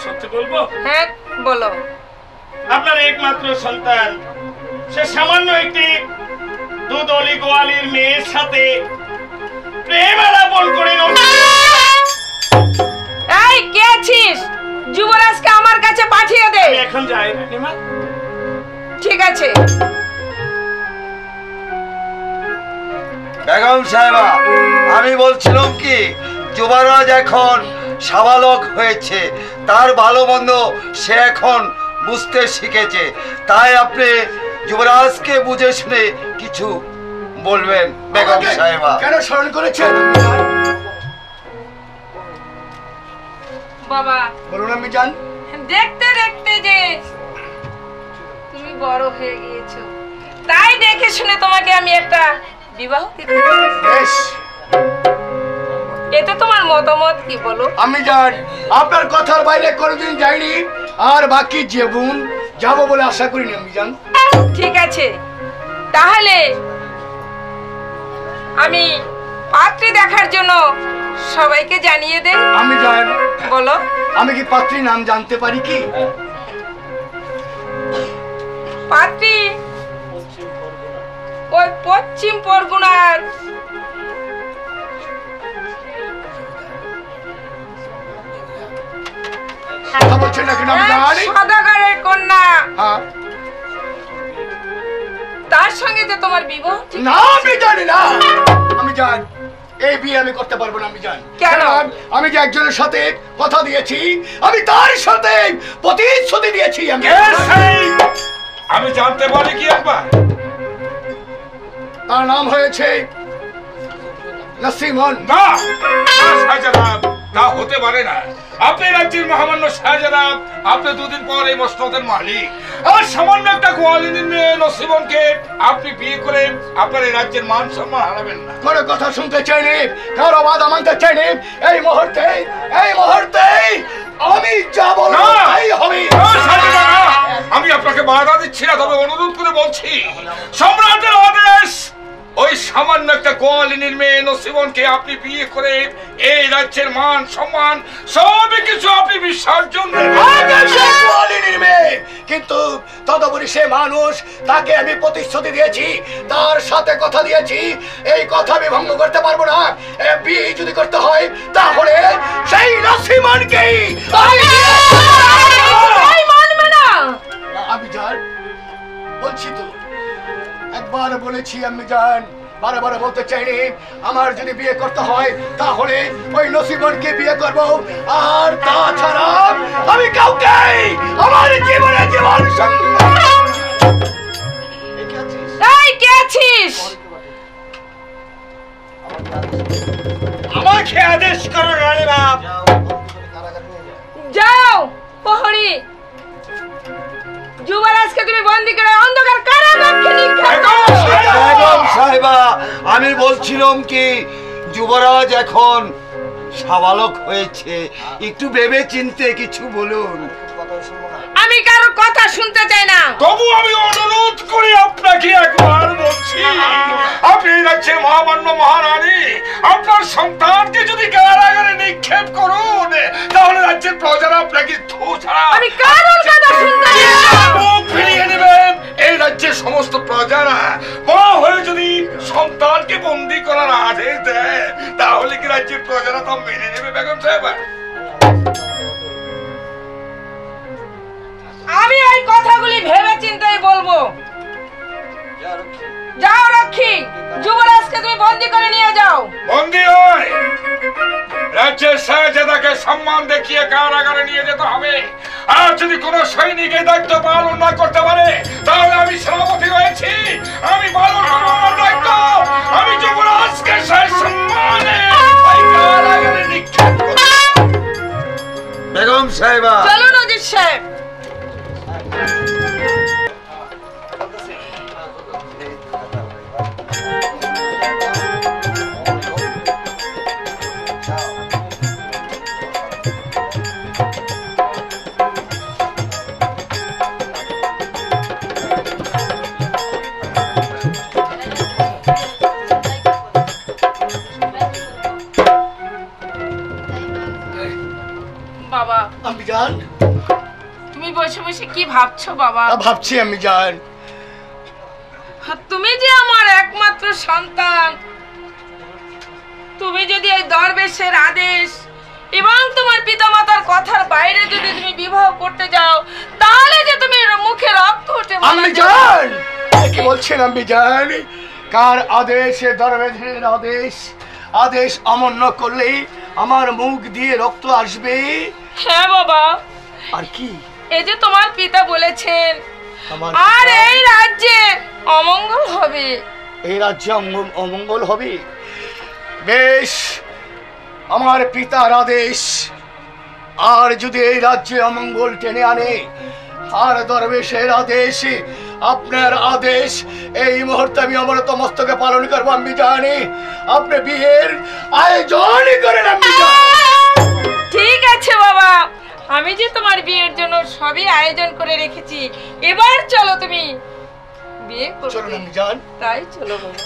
সত্যি বলবো, হ্যাঁ বলো। আপনার একমাত্র সন্তান সে সামান্য একটি দুধলি গোয়ালির মেয়ের সাথে প্রেম আলাপন করে এই কে আছিস? যুবরাজকে আমার কাছে পাঠিয়ে দে। আমি এখন যাই রানীমা। ঠিক আছে। বেগম সাহেবা, আমি বলছিলাম কি, যুবরাজ এখন সাবালক হয়েছে, তার ভালো মন্দ সে এখন বুঝতে শিখেছে, তাই আপনি যুবরাজকে বুঝে শুনে কিছু বলবেন বেগম সাহেবা। কেন স্মরণ করেছেন? বাবা, বলুন আমি জান। দেখতে দেখতে যে তুমি বড় হয়ে গিয়েছো, তাই দেখে শুনে তোমাকে আমি একটা বিবাহ দিতে চাই। বেশ, এতে তোমার মতামত কি বলো? আমি জান আপনার কথার বাইরে কোনোদিন যাইনি, আর বাকি জীবন যাবো বলে আশা করিনি আমি জান। ঠিক আছে, তাহলে আমি পাত্রী দেখার জন্য সবাইকে জানিয়ে দেই। আমি জান, বলো। আমি কি পাত্রীর নাম জানতে পারি কি? পাত্রী ওই পশ্চিম পরগনার কথা বলছেন না কেন? আমি জানি। সদাগরের কন্যা, হ্যাঁ। তার সঙ্গে যে তোমার বিবাহ ঠিক না, আমি জানি না। আমি জানি এই বিয়ে আমি করতে পারবো না। আমি জানি কেন? আমি যে একজনের সাথে কথা দিয়েছি, আমি তার সাথে প্রতিশ্রুতি দিয়েছি। আমি জানতে পারি কি একবার? তার নাম হয়েছে নসিমন। না, শাহজালাল, তা হতে পারে না। আপনি রাজ্যের মহামান্য শাহজালাল, আপনি দুদিন পর এই মসনদের মালিক, আর সামান্য একটা গোয়ালিনীর মেয়ে নসিমনকে আপনি বিয়ে করে আপনার এই রাজ্যের মান সম্মান হারাবেন না। কোনো কথা শুনতে চাইনি, কারো বাধা মানতে চাইনি। এই মুহূর্তে আমি যাব না, তাই হবে। আমি আপনাকে বাধা দিচ্ছি না, তবে অনুরোধ করে বলছি, সম্রাটের আদেশ, ওই সামান্য একটা গোয়ালিনীর মেয়ে নসিমনকে আপনি বিয়ে করে এই রাজ্যের মান সম্মান সবই কিছু আপনি বিসর্জন মেয়ে, কিন্তু তদুপরি সে মানুষ, তাকে আমি প্রতিশ্রুতি দিয়েছি, তার সাথে কথা দিয়েছি, এই কথা আমি ভঙ্গ করতে পারবো না। বিয়ে যদি করতে হয় তাহলে সেই নসিমনকেই মানবে না। আমি জান, বলছি তো, একবার বলেছি আমি জান, বারে বারে বলতে চাইনি, আমার যদি বিয়ে করতে হয় তাহলে ওই নসিমনকে বিয়ে করব, আর তাছাড়া আমি কাউকে আমার জীবনে জীবন এই কে আছিস? আমাকে আদেশ করো রানীমা। যাও প্রহরী, যুবরাজকে তুমি বন্দী করে অন্ধকার কারাগারে নিক্ষেপ করো। বেগম সাহেবা, আমি বলছিলাম কি, যুবরাজ এখন সাবালক হয়েছে, একটু ভেবে চিনতে কিছু বলুন। আমি কারোর কথা শুনতে চাই না। তবু আমি অনুরোধ করে আপনাকে একবার বলছি, আপনি রাজ্যের মহামান্য মহারানী, আপনার সন্তানকে যদি কারাগারে নিক্ষেপ করুন, তাহলে রাজ্যের প্রজারা আপনাকে ধু ছাড়া আমি কারোর কথা শুনতে চাই না। মুখ ফিরিয়ে নেবেন। এই রাজ্যের সমস্ত প্রজারা মা হয়ে যদি সন্তানকে বন্দী করার আদেশ দেয়, তাহলে কি রাজ্যের প্রজারা তা মেনে নেবে বেগম সাহেবা? আমি এই কথাগুলি ভেবে চিন্তাই বলবো। যাও রক্ষী, যুবরাজকে তুমি বন্দী করে নিয়ে যাও। বন্দী হয় রাজ্যের শাহজাদাকে সম্মান দেখিয়ে কারাগারে নিয়ে যেতে হবে। আর যদি কোনো সৈনিক এই দায়িত্ব পালন না করতে পারে তাহলে আমি সেনাপতি রয়েছি, আমি পালন করবো আমার দায়িত্ব। আমি যুবরাজকে সম্মানে কারাগারে নিক্ষেপ করব। বেগম সাহেবা, চলুন অজিত সাহেব। বাবা, আমি জান, তুমি বসে বসে কি ভাবছো বাবা? ভাবছি আমি জান, তুমি যে আমার একমাত্র সন্তান, তুমি যদি এই দরবেশের আদেশ এবং তোমার পিতামাতার কথার বাইরে যদি তুমি বিবাহ করতে যাও তাহলে যে তুমি মুখে রক্ত উঠে আমি জান কি বলছেন? আমি জান, কার আদেশে দরবেশের আদেশ, আদেশ অমান্য করলেই আমার মুখ দিয়ে রক্ত আসবে। হ্যাঁ বাবা। আর কি? এই যে তোমার পিতা বলেছেন আর এই রাজ্যে অমঙ্গল হবে। এই রাজ্যে অমঙ্গল হবে? বেশ, আমার পিতার আদেশ, আর যদি এই রাজ্যে অমঙ্গল টেনে আনে, আর দরবেশের আদেশ, আপনার আদেশ, এই মুহূর্তে আমি আমার মস্তকে পালন করবো। আমি জানি আপনি বিয়ের আয়োজন করেন। আমি ঠিক আছে বাবা, আমি যে তোমার বিয়ের জন্য সবই আয়োজন করে রেখেছি। এবার চলো তুমি বিয়ে করবে। চলুন আমি জান। তাই চলো বাবা।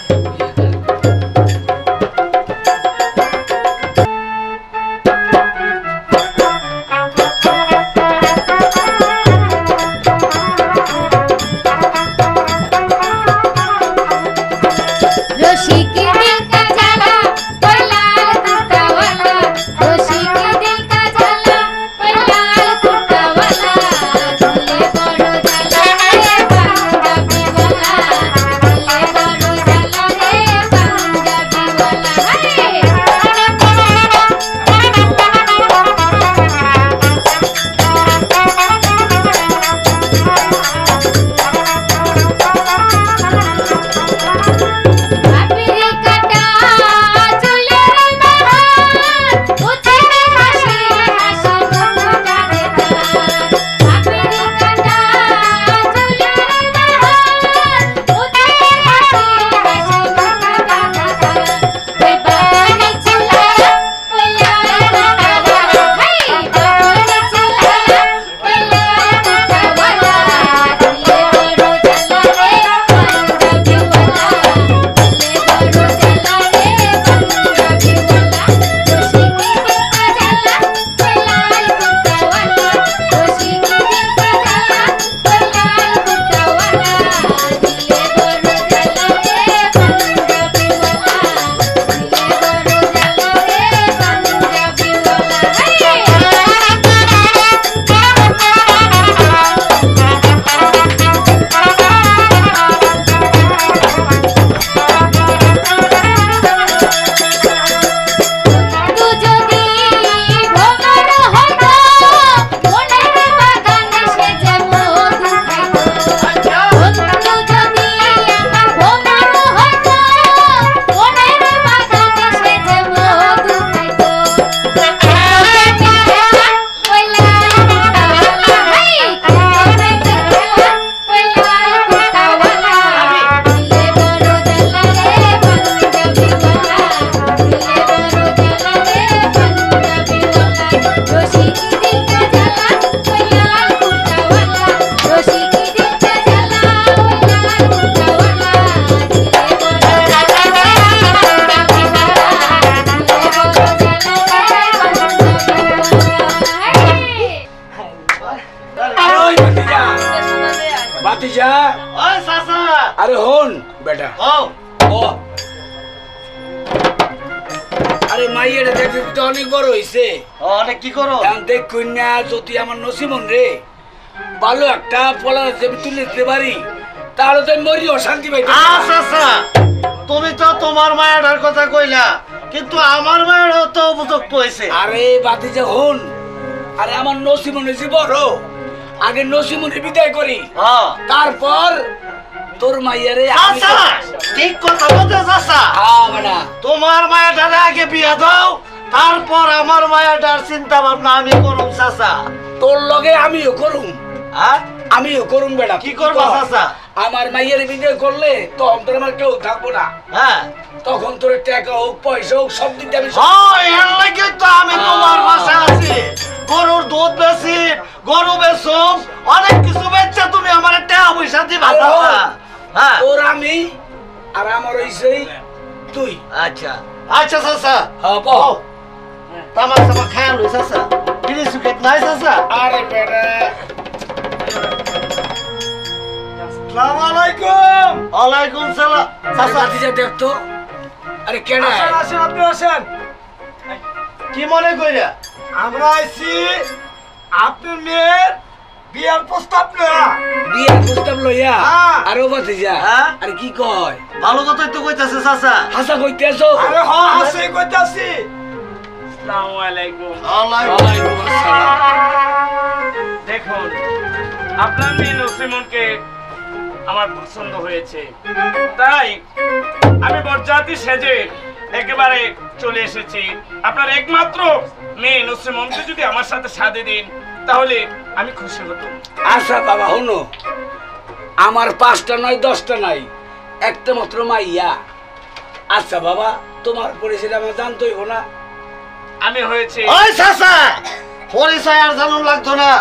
আরে হন বেটা, আরে মাইয়ের দেখতে তো অনেক বড় হইছে। অনেক কি করো? দেখুন না, যদি আমার নসিমন রে ভালো একটা পলা জমি তুলে দিতে পারি তাহলে তো মরি অশান্তি পাই। তুমি তো তোমার মায়াটার কথা কইলা, কিন্তু আমার মায়েরও তো উপযুক্ত হয়েছে। আরে ভাতিজা হন, আরে আমার নসিমন হয়েছে বড়, আগে নসিমনে বিদায় করি, তারপর তোর মাইয়ারে। চাচা ঠিক কথা বলতে চাচা, তোমার মায়াটারে আগে বিয়া দাও, তারপর আমার মায়াটার চিন্তা ভাবনা আমি করুম চাচা। তোর লগে আমিও করুম। আমিও করুম বেটা। কি করবা চাচা? আমার মাইয়ের বিদায় করলে তখন তোর আমার কেউ থাকবো না। হ্যাঁ, তখন তোর টাকা হোক পয়সা হোক সব দিতে আমি। এর লাগে তো আমি তোমার বাসায় আছি। গরুর দুধ বেশি, গরু বেচুম, অনেক কিছু বেচছে, তুমি আমার টাকা পয়সা দিবা। হ্যাঁ, তোর আমি আর আমার হইছে তুই। আচ্ছা আচ্ছা চাচা, হ্যাঁ বল। তামাক তামাক খায়া লই চাচা, বিড়ি সুকেট নাই চাচা? আরে বেটা আসসালামু আলাইকুম। ওয়ালাইকুম সালাম। চাচা ভাতিজা দেখতো। আরে কেডা? আসেন আপনি আসেন। কি মনে কইরা? আমরা আইছি আপনার মেয়ের বিয়ার প্রস্তাব লয়া। বিয়ের প্রস্তাব লইয়া? হ্যাঁ। আরে ভাতিজা আরে কি কয়? ভালো কথাই তো কইতাছে চাচা। হাসা কইতেছো? আরে হ্যাঁ হাসি কইতাছি। আসসালামু আলাইকুম। ওয়ালাইকুম আসসালাম। দেখুন, আপনার মেয়ে নসিমনকে আমার পছন্দ হয়েছে, তাই আমি বরযাত্রী সেজে একেবারে চলে এসেছি। আপনার একমাত্র মেয়ে নসিমনকে যদি আমার সাথে সাথে দিন তাহলে আমি খুশি হতাম। আচ্ছা বাবা হনো, আমার 5টা নয় 10টা নাই, একটা মাত্র মাইয়া। আচ্ছা বাবা, তোমার পরিচয় আমার জানতে হইব না? আমি হয়েছে। ওই চাচা, পরিচয় আর জানুন লাগতো না,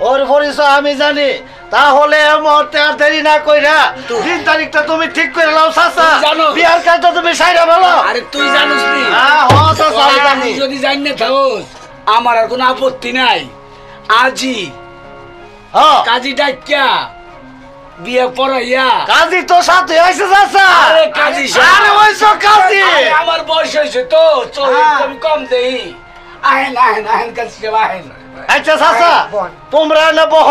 ওর পরিচয় আমি জানি। তাহলে এই মুহূর্তে আর দেরি না কইরা দিন তারিখটা তুমি ঠিক করে নাও চাচা। জানো বিয়ার কাজটা তুমি সাইরা ভালো। আরে তুই জানিস নি? হ্যাঁ হ্যাঁ চাচা আমি জানি। যদি জানি না থাকোস আমার আর কোনো আপত্তি নাই। আজই কাজী ডাক্কা বিয়ে পড়াইয়া। কাজী তো সাথে হইছে চাচা। আরে কাজী আরে ওইসব কাজী। আমার বয়স হয়েছে তো, চল আমি কম দেই। আহেন আহেন আহেন কাজী সাহেব আহেন। আচ্ছা চাচা, তোমরা না বহ,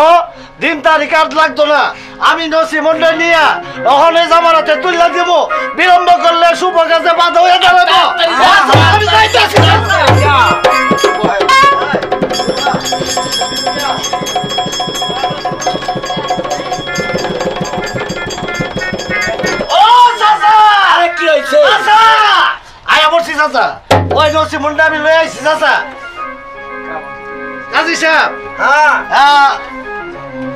দিন তারিখ আর লাগতো না, আমি নসিমনটা নিয়া ওখানে জামারাতে তুললা দিব। বিলম্ব করলে শুভ কাজে বাধা হয়ে যাবে। আমি যাইতাছি। ও চাচা, আরে কি হইছে? চাচা আয়া বলছি চাচা, ওই নসিমনটা আমি লই আইছি চাচা। কাজী সাহেব, হ্যাঁ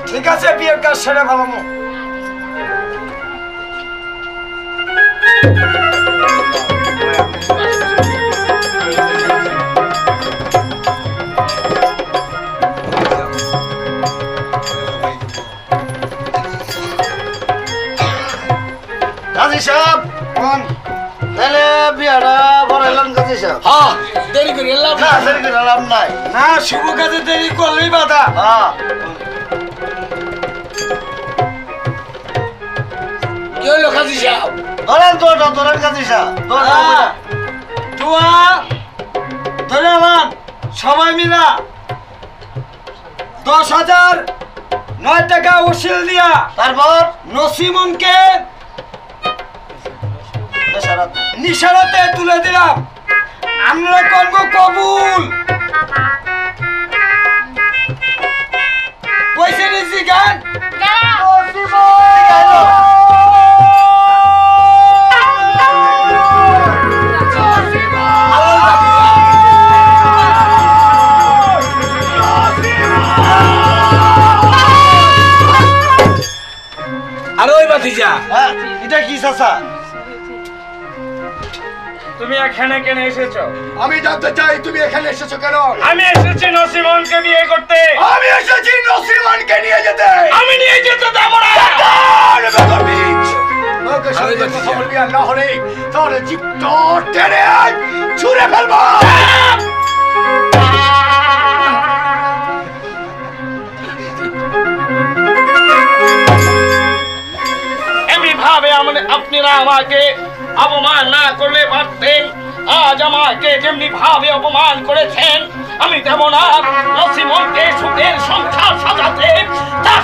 ঠিক আছে, বিয়ের কাজ সেরে ভালো। কাজী সাহেব, তাহলে বিয়াটা বড়াইলাম কাজী সাহেব। হ্যাঁ দেরি করে এলাম না, দেরি করে লাভ নাই। না, শুভ কাজে দেরি করলেই বাধা। হ্যাঁ, কি হইলো কাজী সাহেব? ধরেন তোটা, ধরেন কাজী সাহেব, ধরেন। তুয়া ধরে আলাম সবাই মিলা 10,009 টাকা উসিল দিয়া তারপর নসিমনকে নিশারাতে তুলে দিলাম। আমরা করবো কবুল। পয়সা নিয়েছি গান। আর ওই ভাতিজা, এটা কি চাচা? তুমি এখানে কেন এসেছো? আমি জানতে চাই তুমি এখানে এসেছো কেন? আমি এসেছি নসিমনকে বিয়ে করতে। আমি এসেছি নসিমনকে নিয়ে যেতে। আমি নিয়ে যেতে দেবো না। লোকের সঙ্গে কথা বলবি আর না হলে তাহলে চিত্ত টেনে ছুঁড়ে ফেলবো। এমনিভাবে আপনারা আমাকে অপমান না করলে পারতেন। আজ আমাকে যেমনি ভাবে অপমান করেছেন, আমি তেমন আর নসিমনকে সুখের সংসার সাজাতে তার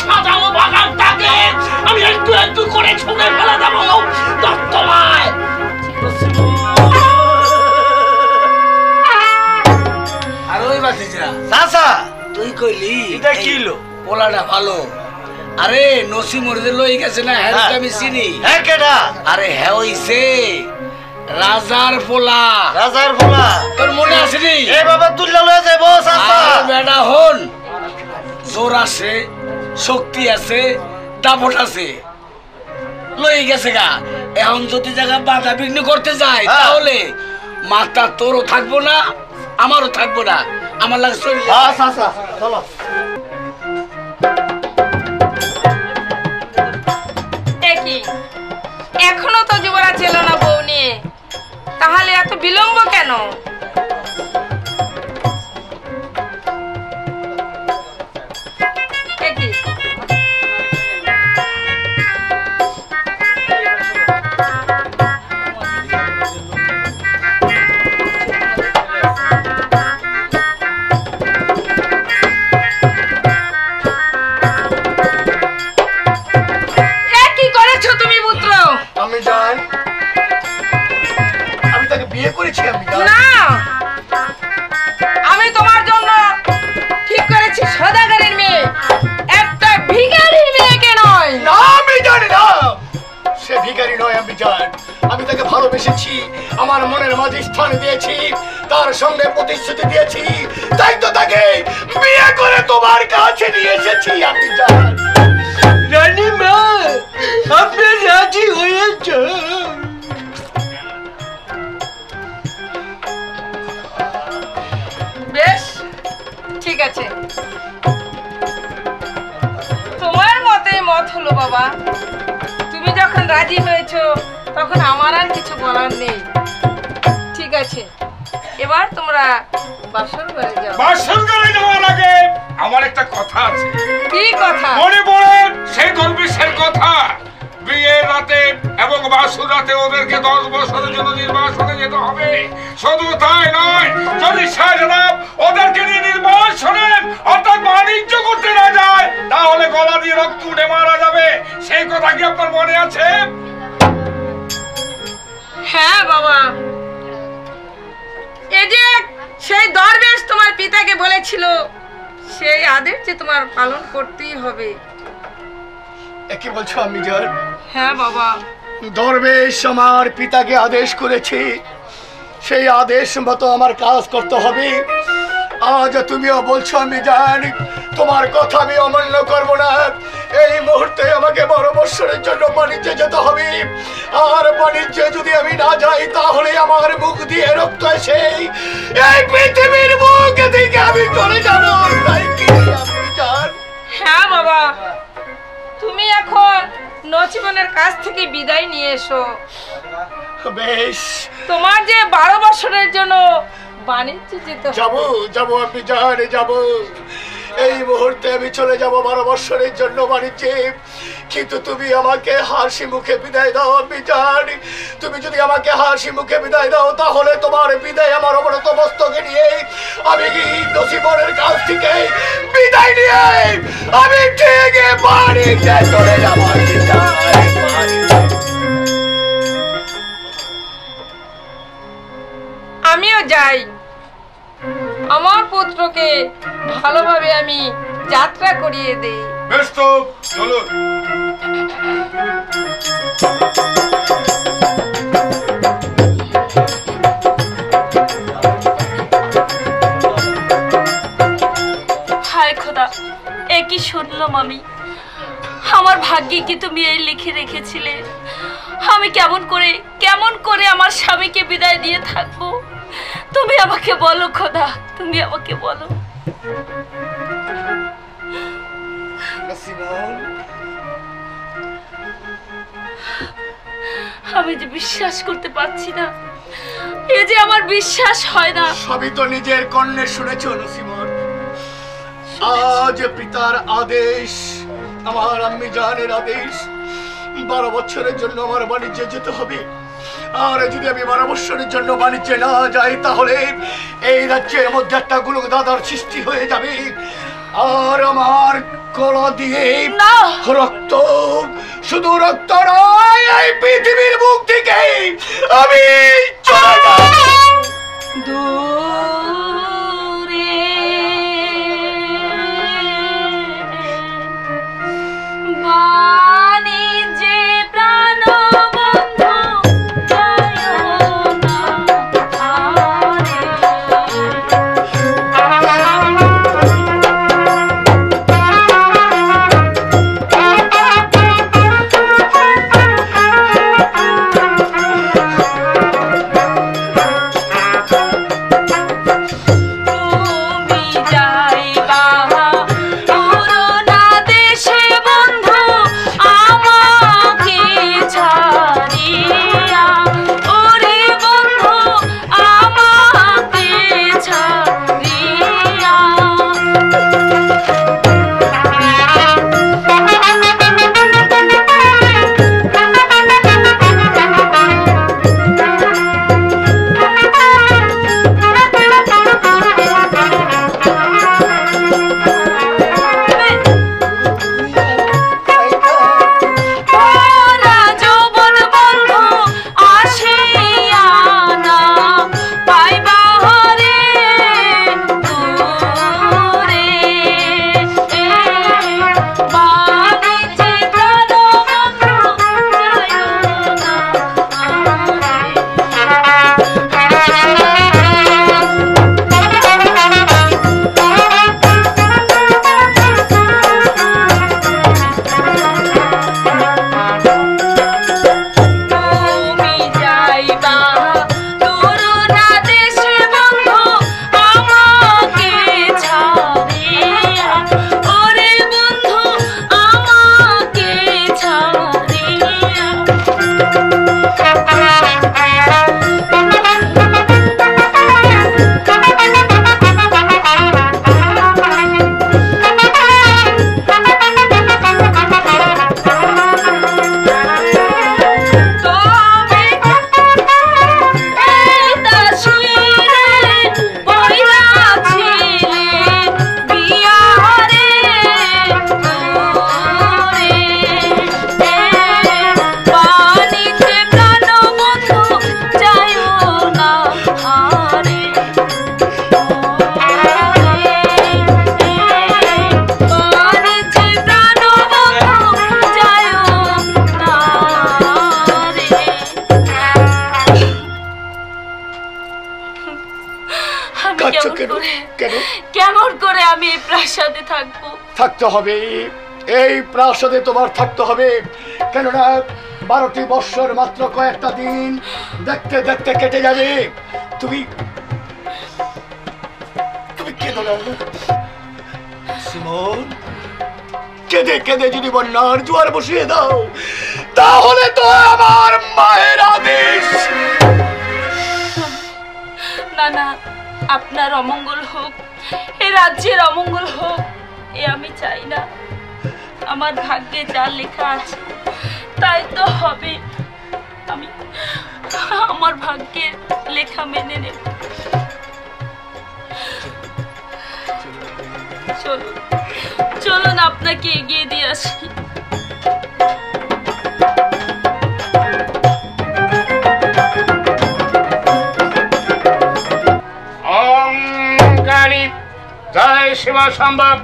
সাজানো বাগানটাকে আমি একটু একটু করে ছুঁড়ে ফেলে দেবো। দত্তমায় কইলি এটা কিলো পোলাটা ভালো। আরে নসিমর যে লই গেছে না হ্যাঁ আমি চিনি। হ্যাঁ কেডা? আরে হ্যাঁ হইছে রাজার পোলা। রাজার পোলা তোর মনে আছে নি? এ বাবা তুললা লয়ে যাবো চাচা। বেটা হন, জোর আছে, শক্তি আছে, দাপট আছে, লই গেছে গা। এখন যদি জায়গা বাধা বিঘ্ন করতে যায় তাহলে মাথা তোরও থাকবো না আমারও থাকবো না। আমার লাগে চল। আচ্ছা আচ্ছা চলো। কি এখনো তো যুবরাজ ছিল না বউ নিয়ে, তাহলে এত বিলম্ব কেন? কি আমি তোমার জন্য ঠিক করেছি সদাগরের মেয়ে, একটা ভিখারির মেয়েকে নয়। না আমি জানি না সে ভিখারি নয়, আমি জানি। আমি তাকে ভালোবেসেছি, আমার মনের মাঝে স্থান দিয়েছি, তার সঙ্গে প্রতিশ্রুতি দিয়েছি, তাই তো তাকে বিয়ে করে তোমার কাছে নিয়ে এসেছি। আমি জানি রানীমা আপনি রাজি হয়েছেন। বেশ ঠিক আছে, তোমার মতে মত হলো বাবা। তুমি যখন রাজি হয়েছো তখন আমার আর কিছু বলার নেই। ঠিক আছে, এবার তোমরা বাসর ঘরে যাও। বাসর ঘরে যাওয়ার আগে আমার একটা কথা আছে। কি কথা? মনে পড়ে সেই দরবেশের কথা। বিয়ের রাতে এবং বাসর রাতে ওদেরকে 10 বছরের জন্য নির্বাসনে যেতে হবে। শুধু তাই নয়, যদি শাহজালাল ওদেরকে নিয়ে নির্বাসনে অর্থাৎ বাণিজ্য করতে না যায় তাহলে গলা দিয়ে রক্ত উঠে মারা যাবে। সেই কথা কি আপনার মনে আছে? হ্যাঁ বাবা, এই যে সেই দরবেশ তোমার পিতাকে বলেছিল, সেই আদেশ যে তোমার পালন করতেই হবে। কি বলছো আমি জান? হ্যাঁ বাবা, দরবেশ আমার পিতাকে আদেশ করেছে, সেই আদেশ মতো আমার কাজ করতে হবে। আজ তুমিও বলছো আমি জানি, তোমার কথা আমি অমান্য করব না। এই মুহূর্তে আমাকে 12 বছরের জন্য বাণিজ্যে যেতে হবে, আর বাণিজ্যে যদি আমি না যাই তাহলে আমার মুখ দিয়ে রক্ত এসে এই পৃথিবীর মুখ থেকে আমি চলে যাব। তাই কি আপনি জান? হ্যাঁ বাবা, তুমি এখন নচিবনের কাছ থেকে বিদায় নিয়ে এসো। বেশ, তোমার যে 12 বছরের জন্য বাণিজ্যে যেতে হবে। যাবো আমি জানি যাবো। এই মুহূর্তে আমি চলে যাব 12 বছরের জন্য বাণিজ্যে। কিন্তু তুমি আমাকে হাসি মুখে বিদায় দাও আমি জানি। তুমি যদি আমাকে হাসি মুখে বিদায় দাও তাহলে তোমার বিদায় আমার অবনত মস্তকে নিয়ে আমি নসিবনের কাছ থেকে বিদায় নিয়ে আমি ঠিক বাড়িতে চলে যাব। আমিও যাই, আমার পুত্রকে ভালোভাবে আমি যাত্রা করিয়ে দেই। বেশ তো চলুন। হায় খোদা, এ কি শুনলাম আমি? আমার ভাগ্যে কি তুমি এই লিখে রেখেছিলে? আমি কেমন করে আমার স্বামীকে বিদায় দিয়ে থাকবো? তুমি আমাকে বলো খোদা, তুমি আমাকে বলো। আমি যে বিশ্বাস করতে পারছি না, এ যে আমার বিশ্বাস হয় না। সবই তো নিজের কর্ণে শুনেছো নসিমন। আজ পিতার আদেশ, আমার আম্মি জানের আদেশ, 12 বছরের জন্য আমার বাণিজ্যে যেতে হবে। আর যদি আমি 12 বছরের জন্য বাণিজ্যে না যাই তাহলে এই রাজ্যের মধ্যে একটা গুলক দাদার সৃষ্টি হয়ে যাবে, আর আমার গলা দিয়ে রক্ত, শুধু রক্ত নয়, এই পৃথিবীর মুখ থেকে আমি চলে যাব। দূরে থাকবো? থাকতে হবে, এই প্রাসাদে তোমার থাকতে হবে। কেননা 12টি বৎসর মাত্র কয়েকটা দিন দেখতে দেখতে কেটে যাবে। তুমি কেঁদো না সুমন, কেঁদে কেঁদে যদি বন্যার জোয়ার বসিয়ে দাও তাহলে তো আমার মায়ের আদেশ। না না, আপনার অমঙ্গল হোক, এ রাজ্যের অমঙ্গল হোক, এ আমি চাই না। আমার ভাগ্যে যা লেখা আছে তাই তো হবে। আমি আমার ভাগ্যের লেখা মেনে নেব। চলুন চলুন, আপনাকে এগিয়ে দিয়ে আসি। জয় শিব সম্ভব,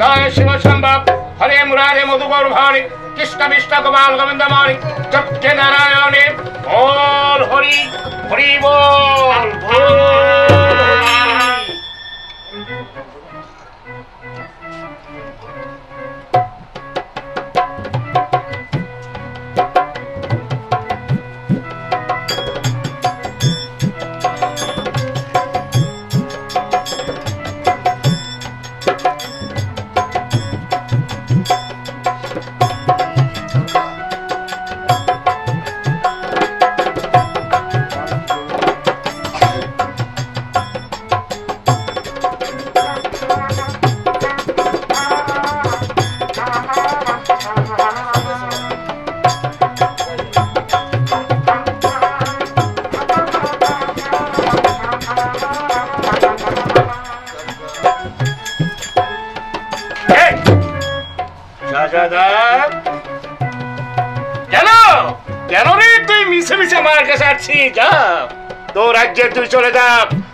জয় শিব সম্ভব। হরে মুরারে মধুকর ভারে, কৃষ্ণ বিষ্ণ গোপাল গোবিন্দ মারি, সত্য নারায়ণে বল হরি হরি বল তোর রাজ্যে তুই চলে যা।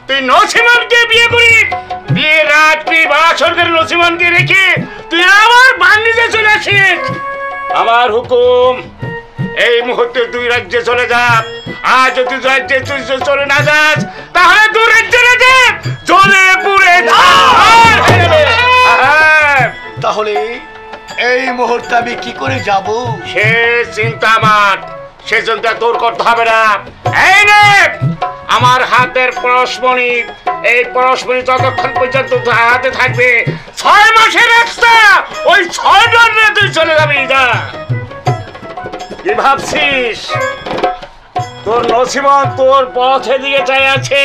তুই নসিমনকে বিয়ে করি, বিয়ে রাত্রি বাসর করে নসিমনকে রেখে তুই আমার বাণিজ্যে চলে আসিস। আমার হুকুম, এই মুহূর্তে তুই রাজ্যে চলে যা। আর যদি রাজ্যে তুই চলে না যাস তাহলে তুই রাজ্যে রেখে জ্বলে পুড়ে তাহলে এই মুহূর্তে আমি কি করে যাব? সে চিন্তা আমার, সে চিন্তা তোর করতে হবে না। এই নে আমার হাতের পরশমণি, এই পরশমণি যতক্ষণ পর্যন্ত হাতে থাকবে 6 মাসের রাস্তা, ওই 6 জন্মে তুই চলে যাবি। যা। কি ভাবছিস? তোর নসিমন তোর পথে দিকে চাই আছে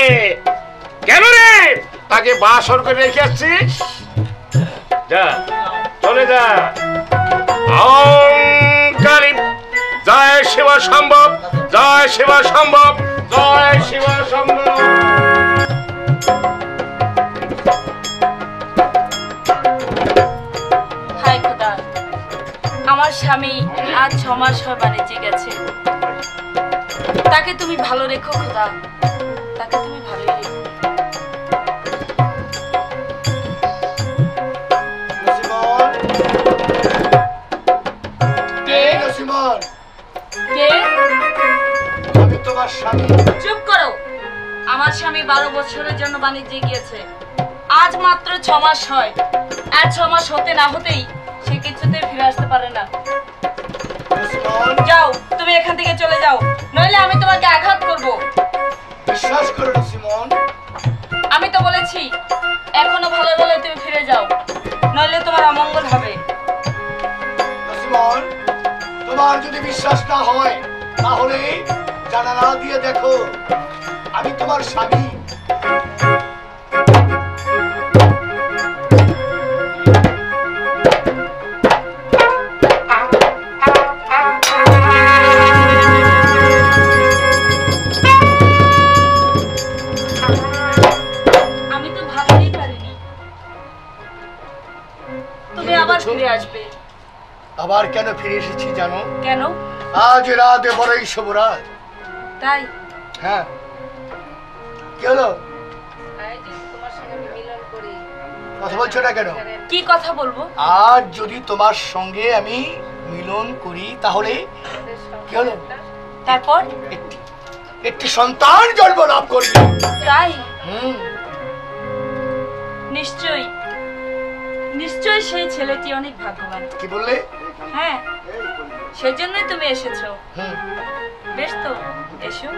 কেন রে? তাকে বাসর করে রেখে আসছিস? যা, চলে যা। জয় শিব সম্ভব, জয় শিব সম্ভব, জয় শিব সম্ভব। হায় খোদা, আমার স্বামী আজ 6 মাস হয় বাণিজ্যে গেছে। তাকে তুমি ভালো রেখো খোদা, তাকে তুমি ভালোই রেখো। চুপ করো। আমার স্বামী 12 বছরের জন্য বাণিজ্যে গিয়েছে, আজ মাত্র 6 মাস হয়। আর 6 মাস হতে না হতেই সে কিছুতেই ফিরে আসতে পারে না। যাও, তুমি এখান থেকে চলে যাও, নইলে আমি তোমাকে আঘাত করব। বিশ্বাস করো সিমন, আমি তো বলেছি এখনো ভালো ভালো তুমি ফিরে যাও, নইলে তোমার অমঙ্গল হবে। সিমন, তোমার যদি বিশ্বাস না হয় তাহলে জানালা দিয়ে দেখো, আমি তোমার স্বামী। আমি তো ভাবতেই পারিনি তুমি আবার ফিরে আসবে। আবার কেন ফিরে এসেছি জানো? কেন? আজ রাতে বড়ই শুভরাত। তাই? হ্যাঁ। কি হলো? কথা বলছো না কেন? কি কথা বলবো? আজ যদি তোমার সঙ্গে আমি মিলন করি তাহলে কি হলো? তারপর একটি সন্তান জন্ম লাভ করবে। তাই? নিশ্চয়ই নিশ্চয়ই সেই ছেলেটি অনেক ভাগ্যবান। কি বললে? হ্যাঁ, সেজন্যই তুমি এসেছো। বেশ তো, এসো।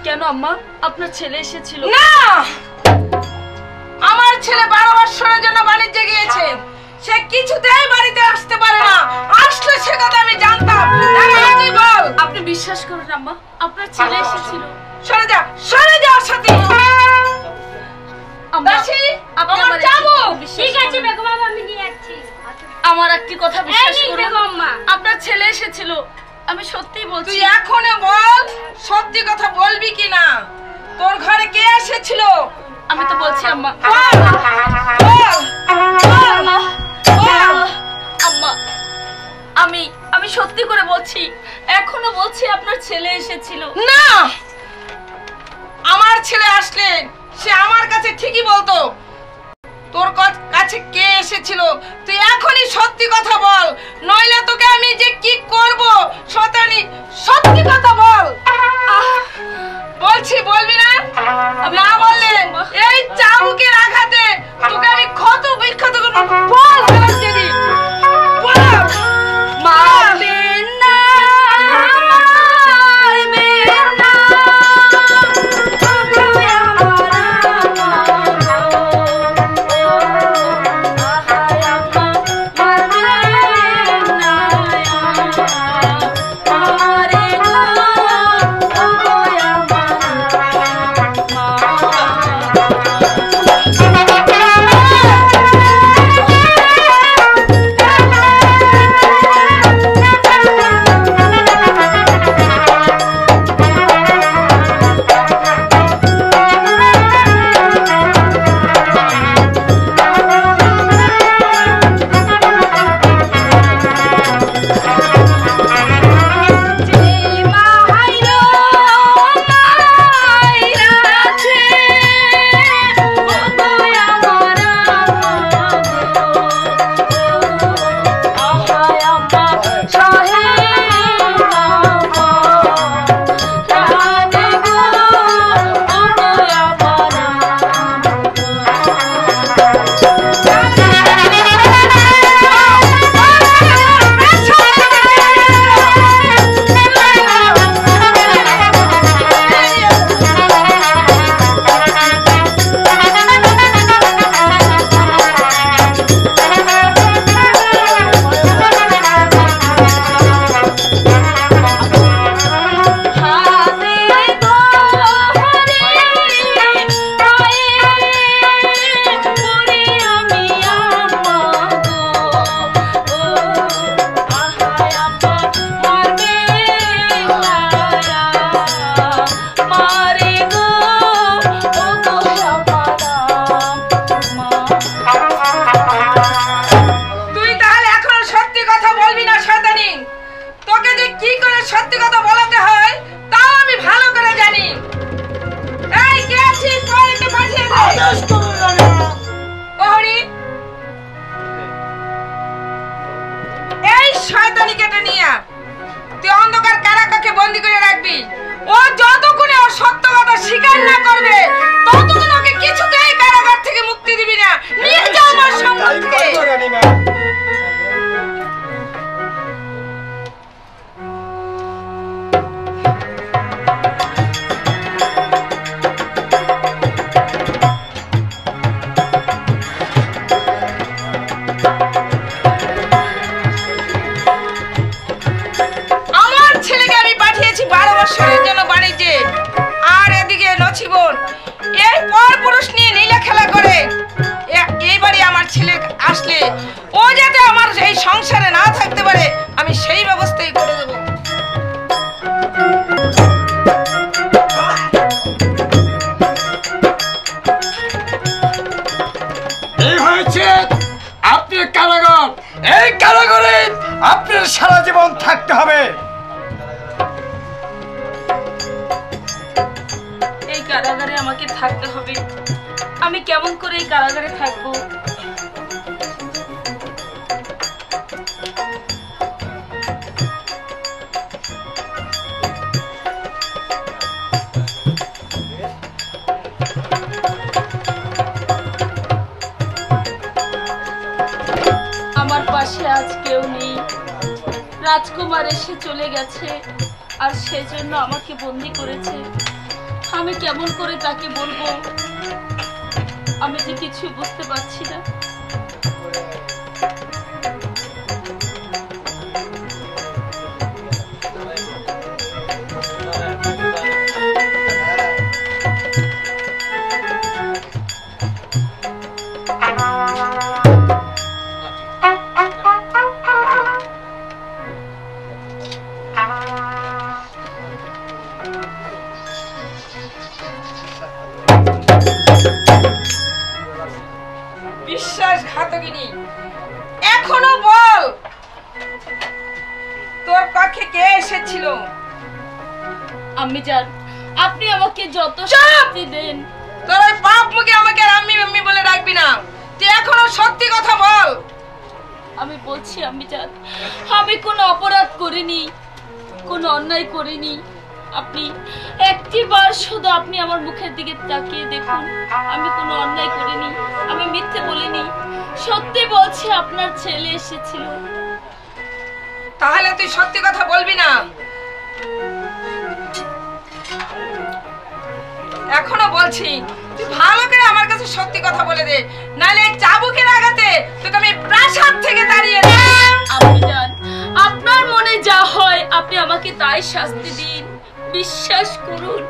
কেন আম্মা, আপনার ছেলে এসেছিল? না, আমার ছেলে 12 বছরের জন্য বাণিজ্যে গিয়েছে। সে কিছুতেই বাড়িতে আসতে পারে না। আসলে সে কথা আমি জানতাম। তুই বল। আপনি বিশ্বাস করুন আম্মা, আপনার ছেলে এসেছিল। সরে যা, সরে যা সাথী। দাসী, আপনি আমার যাবো। ঠিক আছে বেগম, আমি নিয়ে যাচ্ছি। আমার একটি কথা বিশ্বাস করুন, আপনার ছেলে এসেছিল। আমি সত্যি বলছি। তুই এখনো বল, সত্যি কথা বলবি কি না? তোর ঘরে কে এসেছিল? আমি তো বলছি আম্মা। আম্মা, আমি সত্যি করে বলছি, এখনো বলছি আপনার ছেলে এসেছিল। না, আমার ছেলে আসলে সে আমার কাছে ঠিকই বলতো। তোর কাছে কে এসেছিল তুই এখনই সত্যি কথা বল, নইলে তোকে আমি যে কি করব শতানি, সত্যি কথা বল। বলছি, বলবি না? না বললে এই চাবুকের আঘাতে তোকে আমি ক্ষত বিক্ষত করব। বল যদি বল। মারবেন না, মারবেন না, আদেশ করুন রানীমা। প্রহরী, এই শয়তানি কেটে নিয়ে তুই অন্ধকার কারাগারে বন্দী করে রাখবি। ও যতক্ষণে ও সত্য কথা স্বীকার না করবে ততক্ষণ ওকে কিছুতেই কারাগার থেকে মুক্তি দিবি না। নিয়ে যা আমার সম্মুখ থেকে। রানীমা আমার ছেলেকে আমি পাঠিয়েছি 12 বছরের জন্য বাড়িতে, আর এদিকে নছিবন এই পরপুরুষ নিয়ে নীলা খেলা করে। এই বাড়ি আমার ছেলে আসলে ও যাতে আমার এই সংসারে না থাকতে পারে আমি সেই ব্যবস্থাই করে দেব। এই হয়েছে আপনি কারাগার, এই কারাগারে আপনার সারা জীবন থাকতে হবে। এই কারাগারে আমাকে থাকতে হবে। আমি কেমন করে এই কারাগারে থাকবো? আমার পাশে আজ কেউ নেই। রাজকুমার এসে চলে গেছে আর সেজন্য আমাকে বন্দি করেছে। আমি কেমন করে তাকে বলবো? আমি যে কিছু বুঝতে পারছি না। বিশ্বাসঘাতকিনী, এখনো বল তোর কক্ষে কে এসেছিল? আম্মি জান, আপনি আমাকে যত শাস্তি দেন। তোর ওই পাপ মুখে আমাকে আম্মি আম্মি বলে ডাকবি না। তুই এখনো সত্যি কথা বল। আমি বলছি আম্মি জান, আমি কোনো অপরাধ করিনি, কোনো অন্যায় করিনি। আপনি একটিবার শুধু আপনি আমার মুখের দিকে তাকিয়ে দেখুন। আমি কোনো অন্যায় করিনি, আমি মিথ্যে বলিনি, সত্যি বলছি আপনার ছেলে এসেছিল। তাহলে তুই সত্যি কথা বলবি না? এখনো বলছি তুই ভালো করে আমার কাছে সত্যি কথা বলে দে, নাহলে চাবুকের আঘাতে তোকে আমি প্রাসাদ থেকে তাড়িয়ে দেব। আপনি জান, আপনার মনে যা হয় আপনি আমাকে তাই শাস্তি দিন। বিশ্বাস করুন,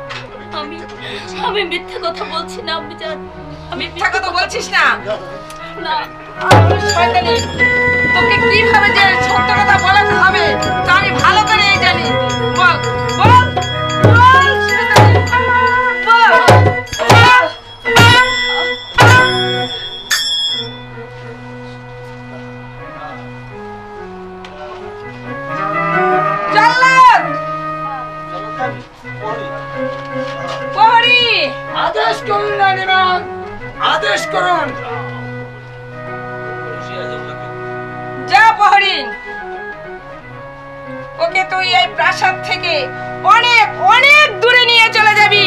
আমি মিথ্যে কথা বলছি না। আপনি জান, আমি মিথ্যা কথা বলছিস না? না। শয়তানি, তোকে কিভাবে যে সত্য কথা বলাতে হবে তা আমি ভালো করে জানি। বল বল বল শয়তানি, বল। জল্লাদ, প্রহরী, আদেশ করুন রানীমা, আদেশ করুন। যা প্রহরী, ওকে তুই এই প্রাসাদ থেকে অনেক অনেক দূরে নিয়ে চলে যাবি।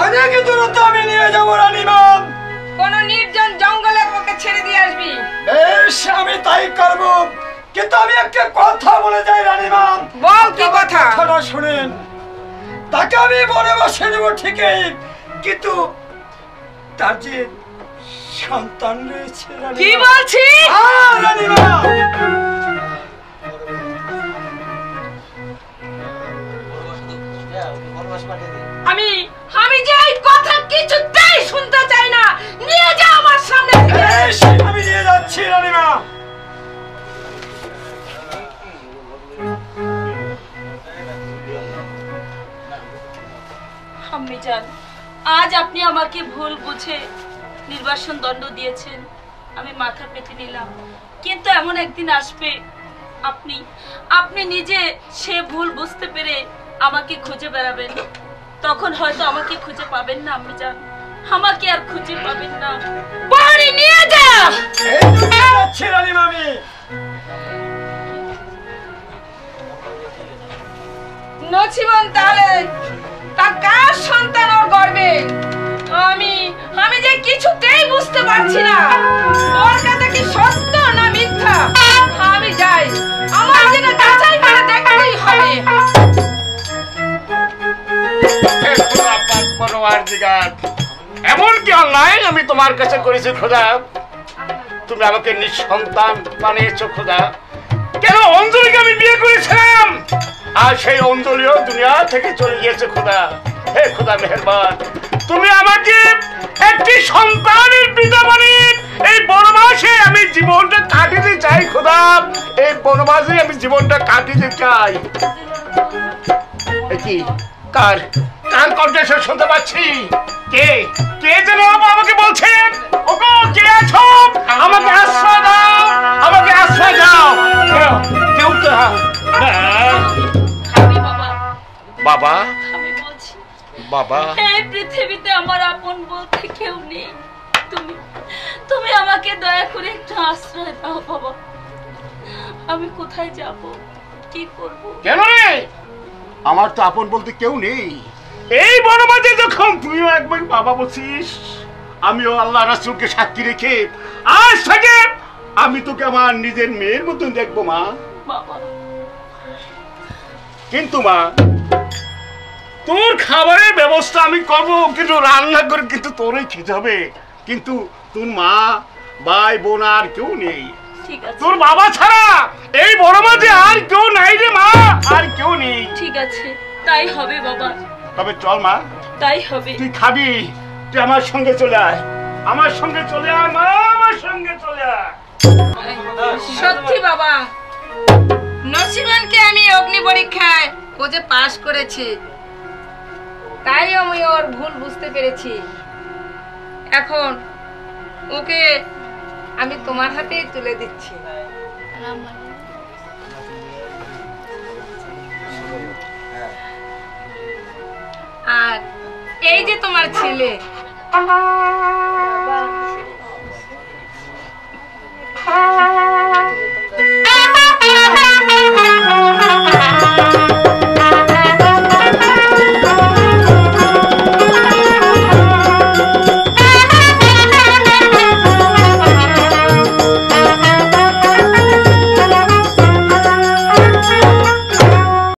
অনেক দূরত্ব আমি নিয়ে যাবো রানীমা। কোন নির্জন জঙ্গলে ওকে ছেড়ে দিয়ে আসবি। বেশ, আমি তাই করব, কিন্তু আমি একটা কথা বলে যাই রানীমা। বল কি কথা? কথাটা শুনেন। তাকে আমি বনে বসে দেবো ঠিকই, কিন্তু তার যে সন্তান রয়েছে রানীমা। কি বলছিস? রানীমা, আমি আমি যে এই কথা কিছুতেই শুনতে চাই না। নিয়ে যা আমার সামনে থেকে। বেশ, আমি নিয়ে যাচ্ছি রানীমা। আম্মি জান, আজ আপনি আমাকে ভুল বুঝে নির্বাসন দণ্ড দিয়েছেন, আমি মাথা পেতে নিলাম। কিন্তু এমন একদিন আসবে আপনি নিজে সে ভুল বুঝতে পেরে আমাকে খুঁজে বেড়াবেন। তখন হয়তো আমাকে খুঁজে পাবেন না আম্মি জান। আমাকে আর খুঁজে পাবেন না। বাড়ি নিয়ে যা। মামি নছিমন তাহলে তা কার সন্তান ওর গর্বে? আমি যে কিছুতেই বুঝতে পারছি না ওর কথা কি সত্য না মিথ্যা। আমি যাই, আমার যেটা যাচাই করে দেখতেই হবে। এমন কি অন্যায় আমি তোমার কাছে করেছি খোদা? তুমি আমাকে নিঃসন্তান বানিয়েছো খোদা। কেন অঞ্জলিকে আমি বিয়ে করেছিলাম, আর সেই অঞ্জলিও দুনিয়া থেকে চলে গিয়েছে খোদা। হে খোদা মেহেরবান, তুমি আমাকে একটি সন্তানের পিতা বানিয়ে এই বনবাসে আমি জীবনটা কাটিয়ে চাই খোদা। এই বনবাসে আমি জীবনটা কাটিয়ে চাই। কি কার কার কণ্ঠস্বর শুনতে পাচ্ছি? কে কে যেন আমাকে বলছেন, ওগো কে আছো? আমাকে আশ্রয় দাও, আমাকে আশ্রয় দাও। কেউ তো আমি বাবা, বাবা আমি বলছি বাবা, এই পৃথিবীতে আমার আপন বলতে কেউ নেই। তুমি আমাকে দয়া করে একটু আশ্রয় দাও বাবা। আমি কোথায় যাব, কি করব? কেন রে? আমার তো আপন বলতে কেউ নেই এই বনমাঝে। যখন তুইও একবার বাবা বলছিস, আমিও আল্লাহ রাসূলকে সাক্ষী রেখে আজ থেকে আমি তোকে আমার নিজের মেয়ের মতন দেখবো মা। বাবা কিন্তু মা, তোর খাবারের ব্যবস্থা আমি করবো, কিন্তু রান্না করে কিন্তু তোরই খেতে হবে। কিন্তু তোর মা ভাই বোন আর কেউ নেই। ঠিক আছে, তোর বাবা ছাড়া এই বনমাঝে আর কেউ নাই রে মা, আর কেউ নেই। ঠিক আছে, তাই হবে বাবা। তবে চল মা, তাই হবে। তুই খাবি, তুই আমার সঙ্গে চলে আয়, আমার সঙ্গে চলে আয় মা, আমার সঙ্গে চলে আয়। সত্যি বাবা, নছিমনকে আমি অগ্নি পরীক্ষায় ও যে পাশ করেছে, তাই আমি ওর ভুল বুঝতে পেরেছি। এখন ওকে আমি তোমার হাতেই তুলে দিচ্ছি। আর এই যে তোমার ছেলে, বাবা